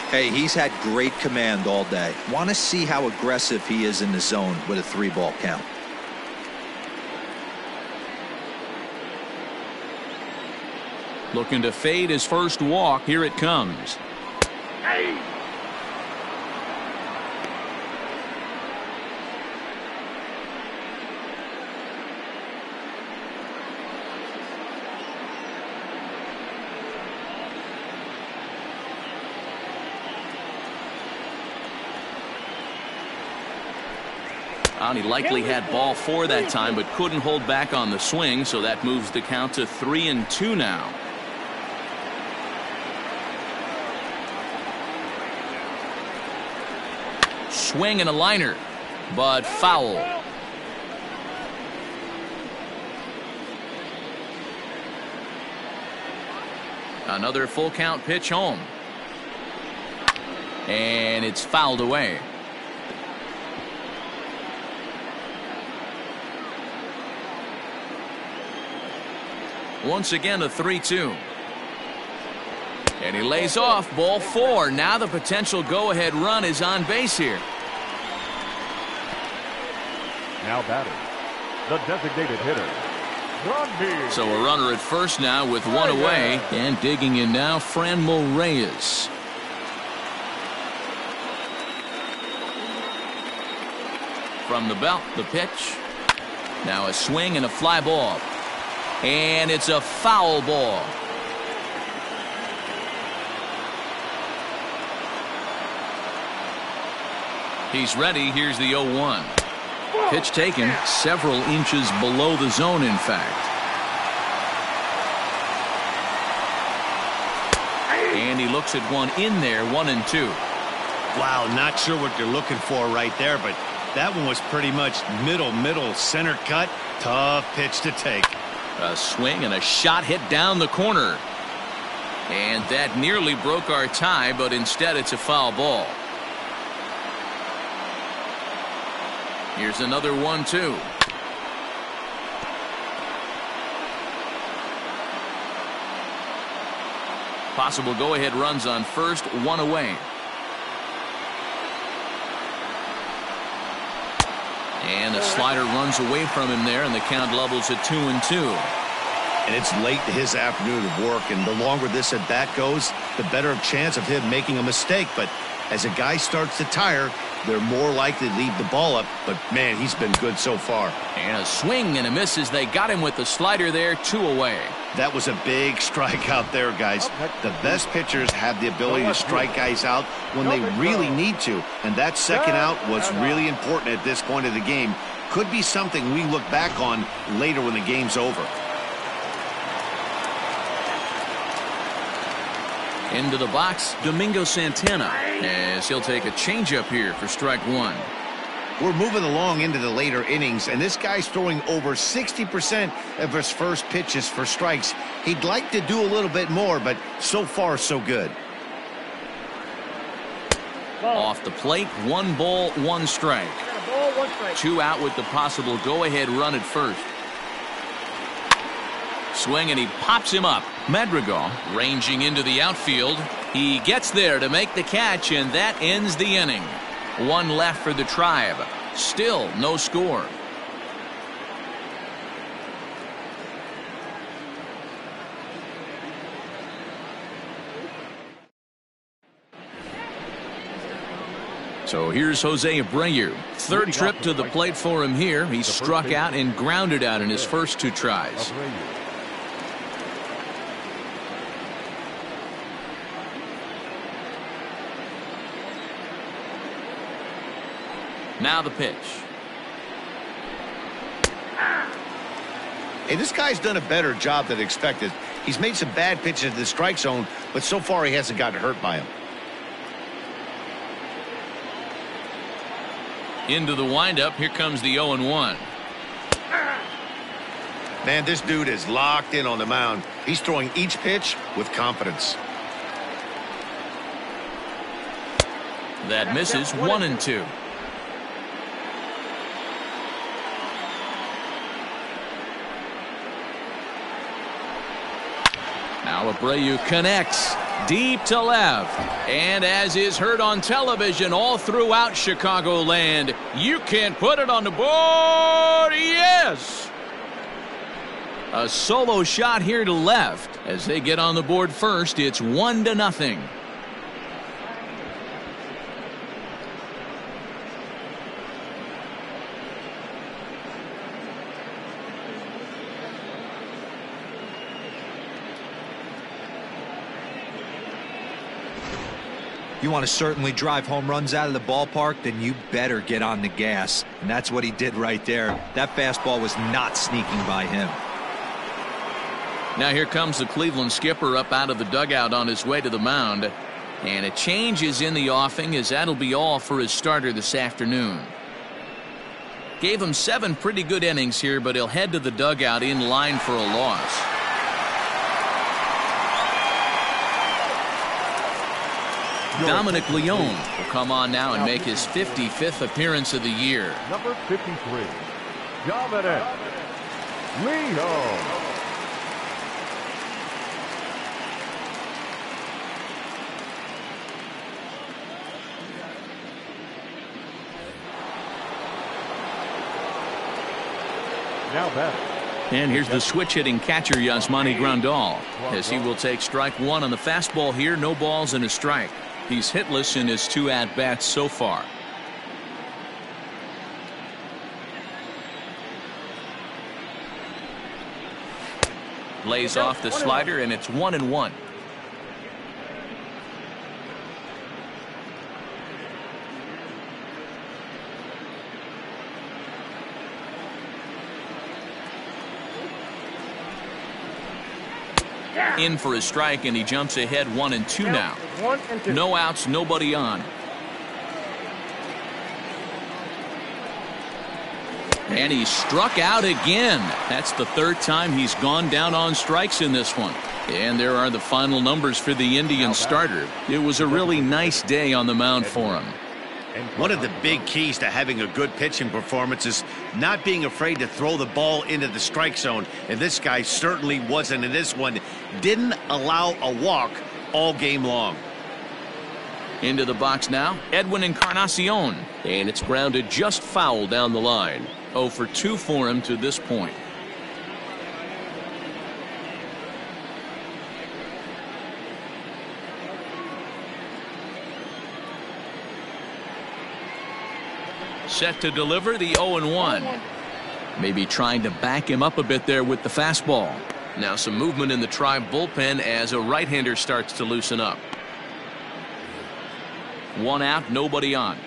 Speaker 3: Hey, he's had great command all day. Want to see how aggressive he is in the zone with a 3-ball count.
Speaker 1: Looking to fade his first walk. Here it comes.
Speaker 5: Hey.
Speaker 1: He likely had ball 4 that time, but couldn't hold back on the swing, so that moves the count to 3-2 now. Swing and a liner, but foul. Another full count pitch home. And it's fouled away. Once again, a 3-2. And he lays off ball 4. Now the potential go-ahead run is on base here.
Speaker 4: Now batting, the designated hitter, Ron.
Speaker 1: So a runner at first now with 1 away, and digging in now, Franmil Reyes. From the belt, the pitch. Now a swing and a fly ball. And it's a foul ball. He's ready. Here's the 0-1. Pitch taken several inches below the zone, in fact. And he looks at one in there, 1-2.
Speaker 2: Wow, not sure what they're looking for right there, but that one was pretty much middle, center cut. Tough pitch to take.
Speaker 1: A swing and a shot hit down the corner. And that nearly broke our tie, but instead it's a foul ball. Here's another 1-2. Possible go-ahead runs on first, one away. And a slider runs away from him there, and the count levels at 2-2.
Speaker 2: And it's late in his afternoon of work, and the longer this at bat goes, the better chance of him making a mistake. But as a guy starts to tire, they're more likely to leave the ball up. But man, he's been good so far.
Speaker 1: And a swing and a miss as they got him with the slider there, 2 away.
Speaker 2: That was a big strike out there, guys. The best pitchers have the ability to strike guys out when they really need to. And that second out was really important at this point of the game. Could be something we look back on later when the game's over.
Speaker 1: Into the box, Domingo Santana, as he'll take a changeup here for strike 1.
Speaker 2: We're moving along into the later innings, and this guy's throwing over 60% of his first pitches for strikes. He'd like to do a little bit more, but so far, so good.
Speaker 1: Off the plate, 1 ball, 1 strike. 2 out with the possible go-ahead run at first. Swing, and he pops him up. Madrigal ranging into the outfield. He gets there to make the catch, and that ends the inning. 1 left for the Tribe. Still no score. So here's Jose Abreu. Third trip to the plate for him here. He struck out and grounded out in his first 2 tries. Now the pitch.
Speaker 2: Hey, this guy's done a better job than expected. He's made some bad pitches to the strike zone, but so far he hasn't gotten hurt by him.
Speaker 1: Into the windup. Here comes the 0-1.
Speaker 2: Man, this dude is locked in on the mound. He's throwing each pitch with confidence.
Speaker 1: That misses. 1-2. Now Abreu connects deep to left, and as is heard on television all throughout Chicagoland, you can put it on the board. Yes, a solo shot here to left as they get on the board first. It's 1-0.
Speaker 3: You want to certainly drive home runs out of the ballpark, then you better get on the gas. And that's what he did right there. That fastball was not sneaking by him.
Speaker 1: Now here comes the Cleveland skipper up out of the dugout on his way to the mound. And a change is in the offing, as that'll be all for his starter this afternoon. Gave him 7 pretty good innings here, but he'll head to the dugout in line for a loss. Dominic Leone will come on now and make his 55th appearance of the year.
Speaker 4: Number 53, Dominic Leone. Now batting.
Speaker 1: And here's the switch-hitting catcher, Yasmani Grandal, as he will take strike 1 on the fastball here. No balls and a strike. He's hitless in his 2 at-bats so far. Lays off the slider, and it's 1-1. In for a strike, and he jumps ahead 1-2 now. No outs, nobody on. And he struck out again. That's the third time he's gone down on strikes in this one. And there are the final numbers for the Indians starter. It was a really nice day on the mound for him.
Speaker 2: One of the big keys to having a good pitching performance is not being afraid to throw the ball into the strike zone. And this guy certainly wasn't in this one. Didn't allow a walk all game long.
Speaker 1: Into the box now, Edwin Encarnacion.
Speaker 7: And it's grounded just foul down the line.
Speaker 1: 0 for 2 for him to this point. Set to deliver the 0-1. Maybe trying to back him up a bit there with the fastball. Now some movement in the Tribe bullpen as a right-hander starts to loosen up. 1 out, nobody on.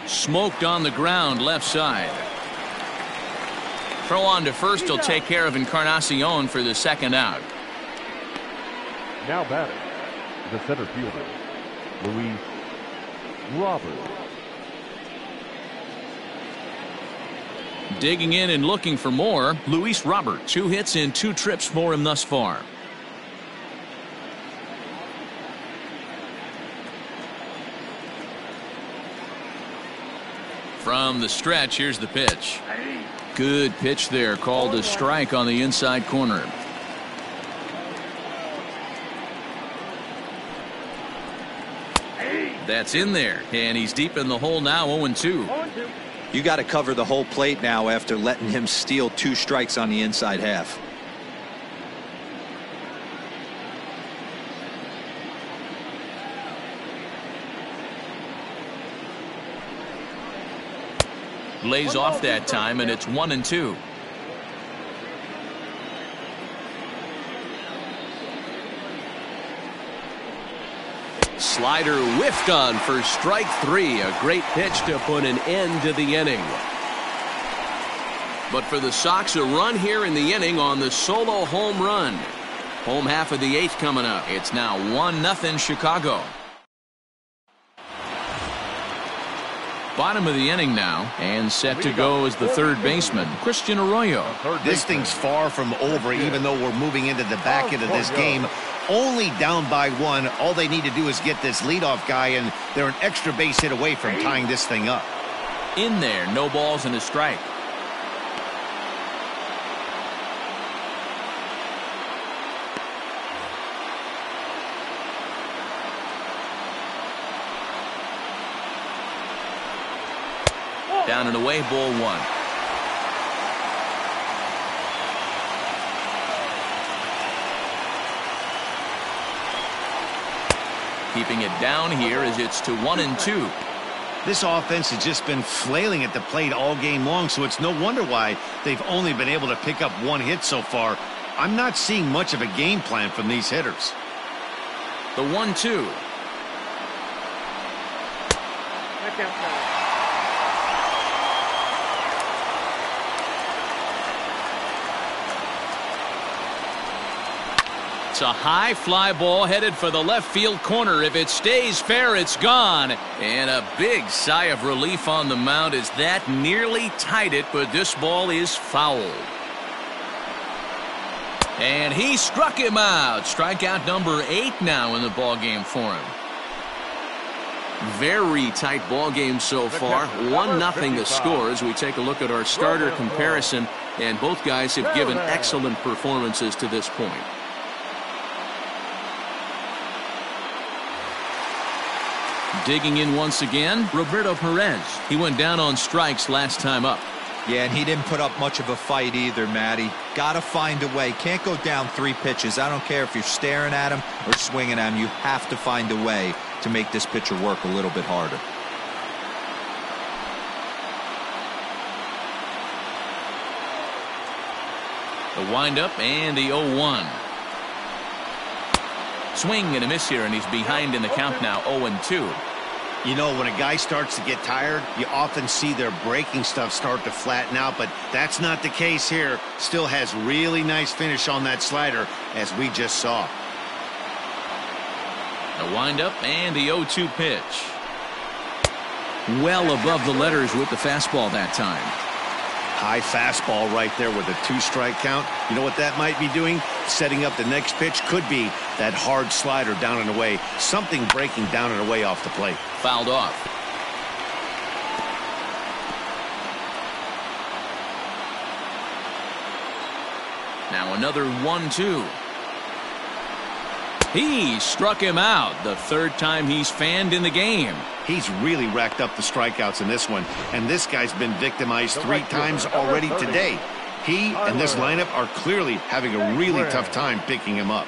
Speaker 1: Smoked on the ground left side. Throw on to first will take care of Encarnacion for the second out.
Speaker 4: Now batting, the center fielder, Luis Robert.
Speaker 1: Digging in and looking for more, Luis Robert. 2 hits and 2 trips for him thus far. From the stretch, here's the pitch. Good pitch there, called a strike on the inside corner. That's in there, and he's deep in the hole now, 0-2.
Speaker 3: You got to cover the whole plate now after letting him steal 2 strikes on the inside half.
Speaker 1: Lays off that time, and it's 1-2.
Speaker 7: Slider whiffed on for strike 3. A great pitch to put an end to the inning.
Speaker 1: But for the Sox, a run here in the inning on the solo home run. Home half of the 8th coming up. It's now 1-0 Chicago. Bottom of the inning now, and set to go is the third baseman, Christian Arroyo.
Speaker 2: This thing's far from over, even though we're moving into the back end of this game. Only down by 1. All they need to do is get this leadoff guy, and they're an extra base hit away from tying this thing up.
Speaker 1: In there, no balls and a strike. Down and away, ball 1. Keeping it down here as it's to 1-2.
Speaker 2: This offense has just been flailing at the plate all game long, so it's no wonder why they've only been able to pick up 1 hit so far. I'm not seeing much of a game plan from these hitters.
Speaker 1: The 1-2. It's a high fly ball headed for the left field corner. If it stays fair, it's gone. And a big sigh of relief on the mound as that nearly tied it, but this ball is fouled. And he struck him out. Strikeout number 8 now in the ballgame for him. Very tight ball game so far. 1-0 the score as we take a look at our starter comparison. And both guys have given excellent performances to this point. Digging in once again, Roberto Perez. He went down on strikes last time up.
Speaker 3: Yeah, and he didn't put up much of a fight either, Matty. Got to find a way. Can't go down 3 pitches. I don't care if you're staring at him or swinging at him. You have to find a way to make this pitcher work a little bit harder.
Speaker 1: The windup and the 0-1. Swing and a miss here, and he's behind in the count now, 0-2.
Speaker 2: You know, when a guy starts to get tired, you often see their breaking stuff start to flatten out, but that's not the case here. Still has really nice finish on that slider, as we just saw.
Speaker 1: The windup and the 0-2 pitch. Well above the letters with the fastball that time.
Speaker 2: High fastball right there with a 2-strike count. You know what that might be doing? Setting up the next pitch. Could be that hard slider down and away. Something breaking down and away off the plate.
Speaker 1: Fouled off. Now another 1-2. He struck him out. The third time he's fanned in the game.
Speaker 2: He's really racked up the strikeouts in this one, and this guy's been victimized 3 times already today. He and this lineup are clearly having a really tough time picking him up.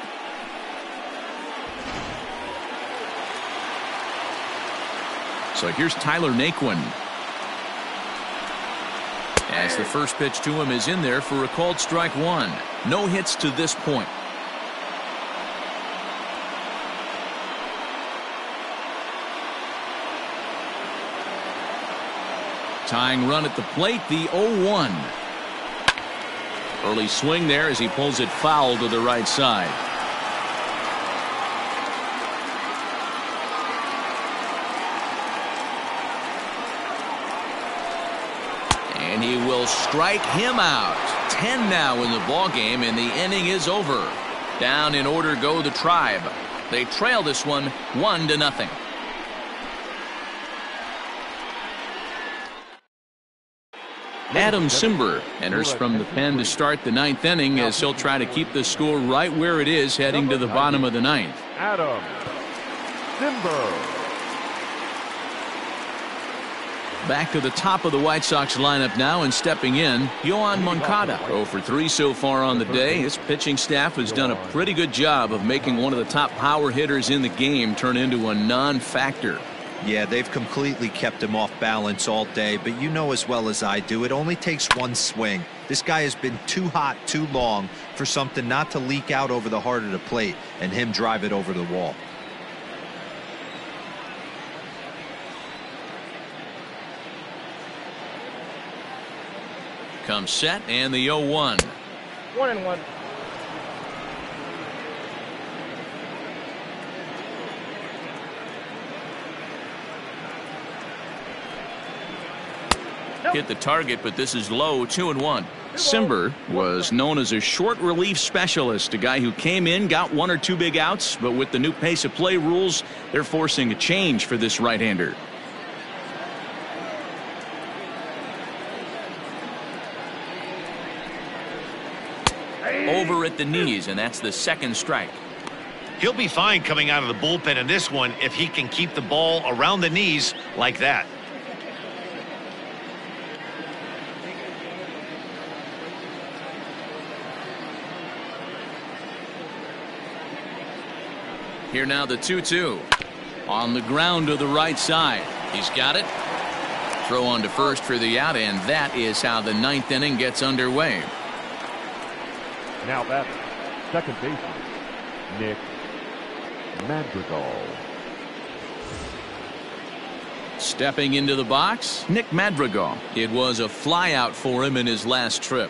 Speaker 1: So here's Tyler Naquin. As the first pitch to him is in there for a called strike 1. No hits to this point. Tying run at the plate, the 0-1. Early swing there as he pulls it foul to the right side. And he will strike him out. 10 now in the ball game, and the inning is over. Down in order go the Tribe. They trail this one 1-0. Adam Cimber enters from the pen to start the 9th inning as he'll try to keep the score right where it is heading to the bottom of the 9th.
Speaker 4: Adam Cimber.
Speaker 1: Back to the top of the White Sox lineup now, and stepping in, Yoan Mancata. 0 for 3 so far on the day. His pitching staff has done a pretty good job of making one of the top power hitters in the game turn into a non-factor.
Speaker 3: Yeah, they've completely kept him off balance all day, but you know as well as I do, it only takes one swing. This guy has been too hot too long for something not to leak out over the heart of the plate and him drive it over the wall.
Speaker 1: Comes set, and the 0-1.
Speaker 5: 1-1.
Speaker 1: Hit the target, but this is low. 2-1. Cimber was known as a short relief specialist, a guy who came in, got 1 or 2 big outs, but with the new pace of play rules, they're forcing a change for this right-hander. Over at the knees, and that's the 2nd strike.
Speaker 2: He'll be fine coming out of the bullpen in this one if he can keep the ball around the knees like that.
Speaker 1: Here now the 2-2. On the ground to the right side. He's got it. Throw on to first for the out, and that is how the 9th inning gets underway.
Speaker 4: Now that's second baseman, Nick Madrigal.
Speaker 1: Stepping into the box, Nick Madrigal. It was a flyout for him in his last trip.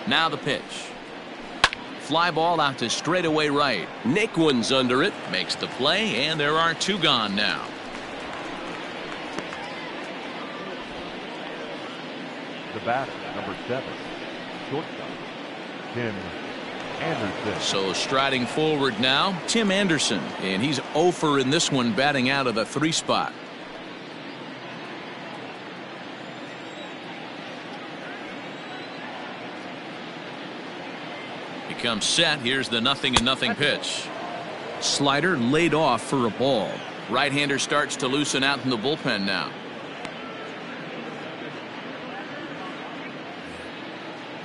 Speaker 1: Now the pitch. Fly ball out to straightaway right. Naquin's under it, makes the play, and there are 2 gone now.
Speaker 4: The bat, number 7, shortstop, Tim Anderson.
Speaker 1: So striding forward now, Tim Anderson, and he's 0 for in this one, batting out of the 3 spot. He comes set. Here's the 0-0 pitch. Slider laid off for a ball. Right-hander starts to loosen out in the bullpen now.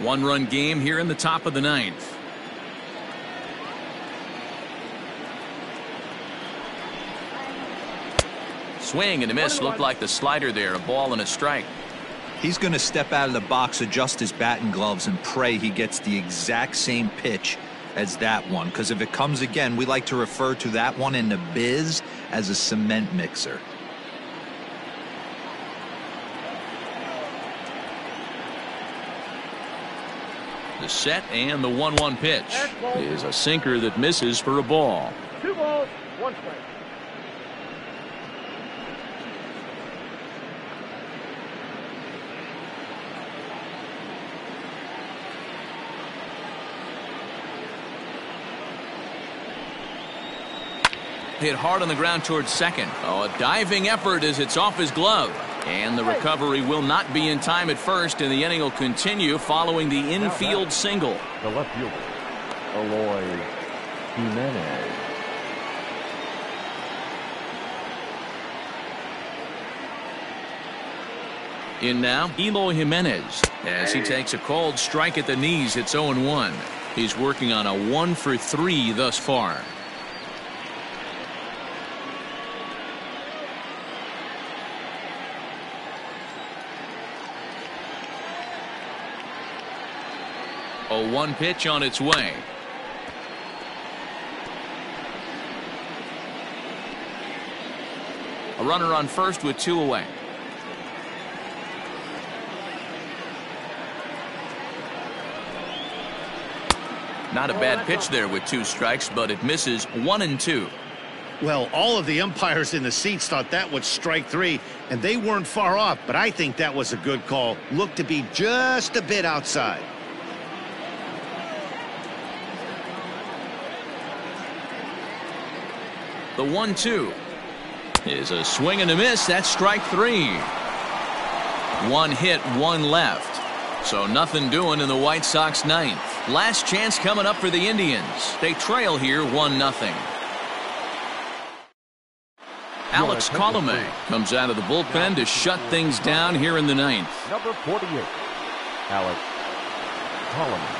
Speaker 1: 1-run game here in the top of the 9th. Swing and a miss. Looked like the slider there. A ball and a strike.
Speaker 3: He's going to step out of the box, adjust his batting gloves, and pray he gets the exact same pitch as that one. Because if it comes again, we like to refer to that one in the biz as a cement mixer.
Speaker 1: The set and the 1-1 pitch is a sinker that misses for a ball.
Speaker 5: 2 balls, 1 strike.
Speaker 1: Hit hard on the ground towards second. Oh, a diving effort as it's off his glove. And the recovery will not be in time at first, and the inning will continue following the infield single.
Speaker 4: The left fielder, Arroyo Jimenez.
Speaker 1: In now, Eloy Jimenez. As he takes a cold strike at the knees, it's 0-1. He's working on a 1-for-3 thus far. A 1 pitch on its way. A runner on first with 2 away. Not a bad pitch there with 2 strikes, but it misses 1-2.
Speaker 2: Well, all of the umpires in the seats thought that was strike 3, and they weren't far off, but I think that was a good call. Looked to be just a bit outside.
Speaker 1: The 1-2 is a swing and a miss. That's strike 3. 1 hit, 1 left. So nothing doing in the White Sox ninth. Last chance coming up for the Indians. They trail here 1-0. Alex Colomé comes out of the bullpen to shut things down here in the ninth.
Speaker 4: Number 48, Alex Colomé.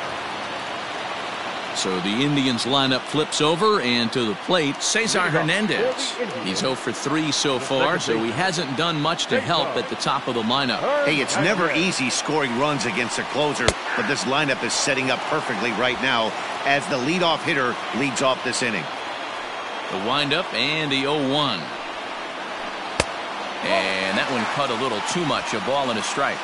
Speaker 1: So the Indians lineup flips over, and to the plate, Cesar Hernandez. He's 0 for 3 so far, so he hasn't done much to help at the top of the lineup.
Speaker 2: Hey, it's never easy scoring runs against a closer, but this lineup is setting up perfectly right now as the leadoff hitter leads off this inning.
Speaker 1: The windup and the 0-1. And that one cut a little too much. A ball and a strike.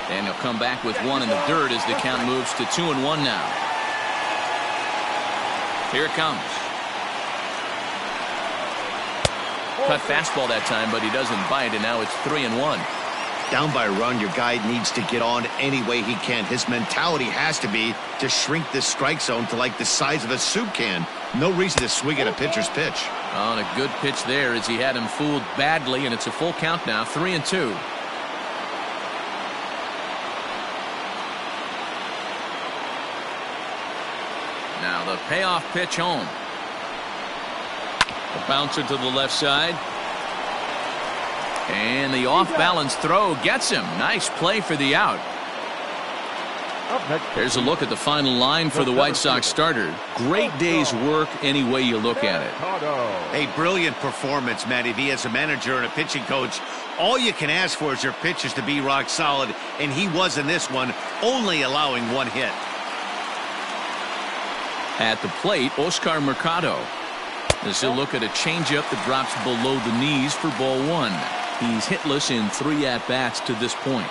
Speaker 1: And he'll come back with 1 in the dirt as the count moves to 2-1 now. Here it comes. Cut fastball that time, but he doesn't bite, and now it's 3-1.
Speaker 2: Down by a run, your guy needs to get on any way he can. His mentality has to be to shrink this strike zone to like the size of a soup can. No reason to swing at a pitcher's pitch.
Speaker 1: On a good pitch there as he had him fooled badly, and it's a full count now, 3-2. Now the payoff pitch home. A bouncer to the left side. And the off-balance throw gets him. Nice play for the out. Here's a look at the final line for the White Sox starter. Great day's work any way you look at it.
Speaker 2: A brilliant performance, Matty V. As a manager and a pitching coach, all you can ask for is your pitchers to be rock solid, and he was in this one, only allowing 1 hit.
Speaker 1: At the plate, Oscar Mercado. As he'll look at a changeup that drops below the knees for ball 1. He's hitless in 3 at-bats to this point.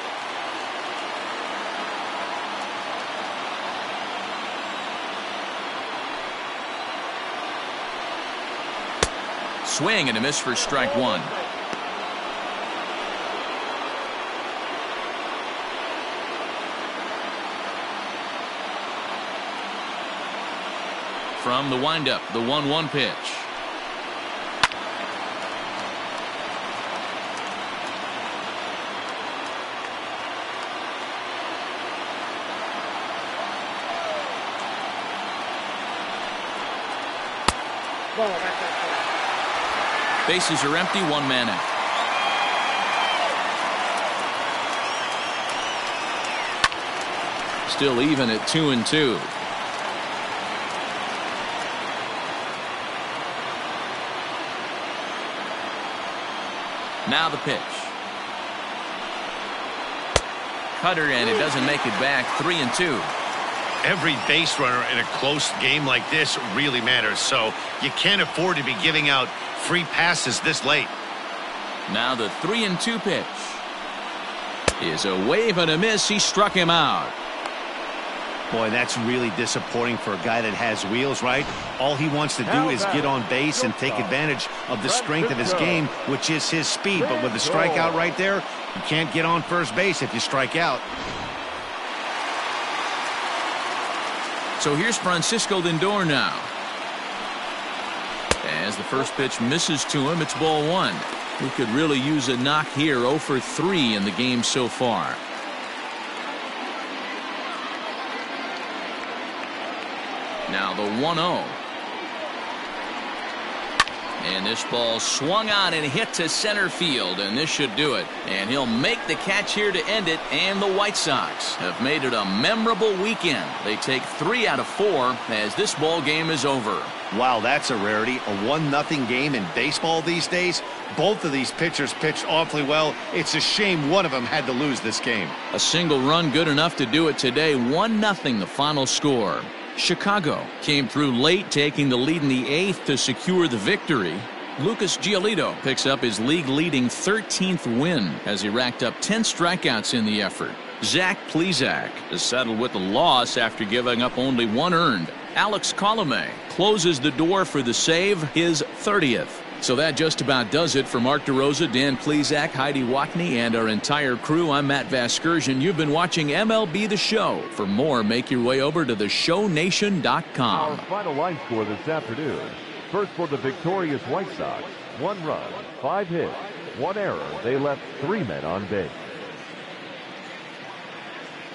Speaker 1: Swing and a miss for strike 1. From the windup, the 1-1 pitch. Bases are empty, 1 man out. Still even at 2-2. Now the pitch. Cutter, and it doesn't make it back. 3-2.
Speaker 2: Every base runner in a close game like this really matters, so you can't afford to be giving out free passes this late.
Speaker 1: Now the 3-2 pitch is a wave and a miss. He struck him out.
Speaker 2: Boy, that's really disappointing for a guy that has wheels, right? All he wants to do is get on base and take advantage of the strength of his game, which is his speed. But with the strikeout right there, you can't get on first base if you strike out.
Speaker 1: So here's Francisco Lindor now. As the first pitch misses to him, it's ball 1. We could really use a knock here. 0 for 3 in the game so far. Now the 1-0. And this ball swung on and hit to center field, and this should do it. And he'll make the catch here to end it, and the White Sox have made it a memorable weekend. They take 3 out of 4 as this ball game is over.
Speaker 2: Wow, that's a rarity. A 1-0 game in baseball these days. Both of these pitchers pitched awfully well. It's a shame one of them had to lose this game.
Speaker 1: A single run good enough to do it today. 1-0 the final score. Chicago came through late, taking the lead in the 8th to secure the victory. Lucas Giolito picks up his league-leading 13th win as he racked up 10 strikeouts in the effort. Zach Plesac is settled with the loss after giving up only 1 earned. Alex Colomé closes the door for the save, his 30th. So that just about does it for Mark DeRosa, Dan Plesac, Heidi Watney, and our entire crew. I'm Matt Vasgersian. You've been watching MLB The Show. For more, make your way over to theshownation.com.
Speaker 4: Our final line score this afternoon. First for the victorious White Sox, 1 run, 5 hits, 1 error. They left 3 men on base.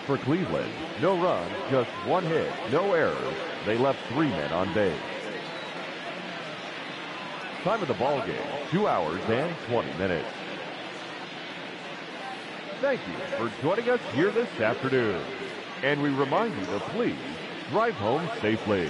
Speaker 4: For Cleveland, no runs, just 1 hit, no errors. They left 3 men on base. Time of the ball game, 2 hours and 20 minutes. Thank you for joining us here this afternoon. And we remind you to please drive home safely.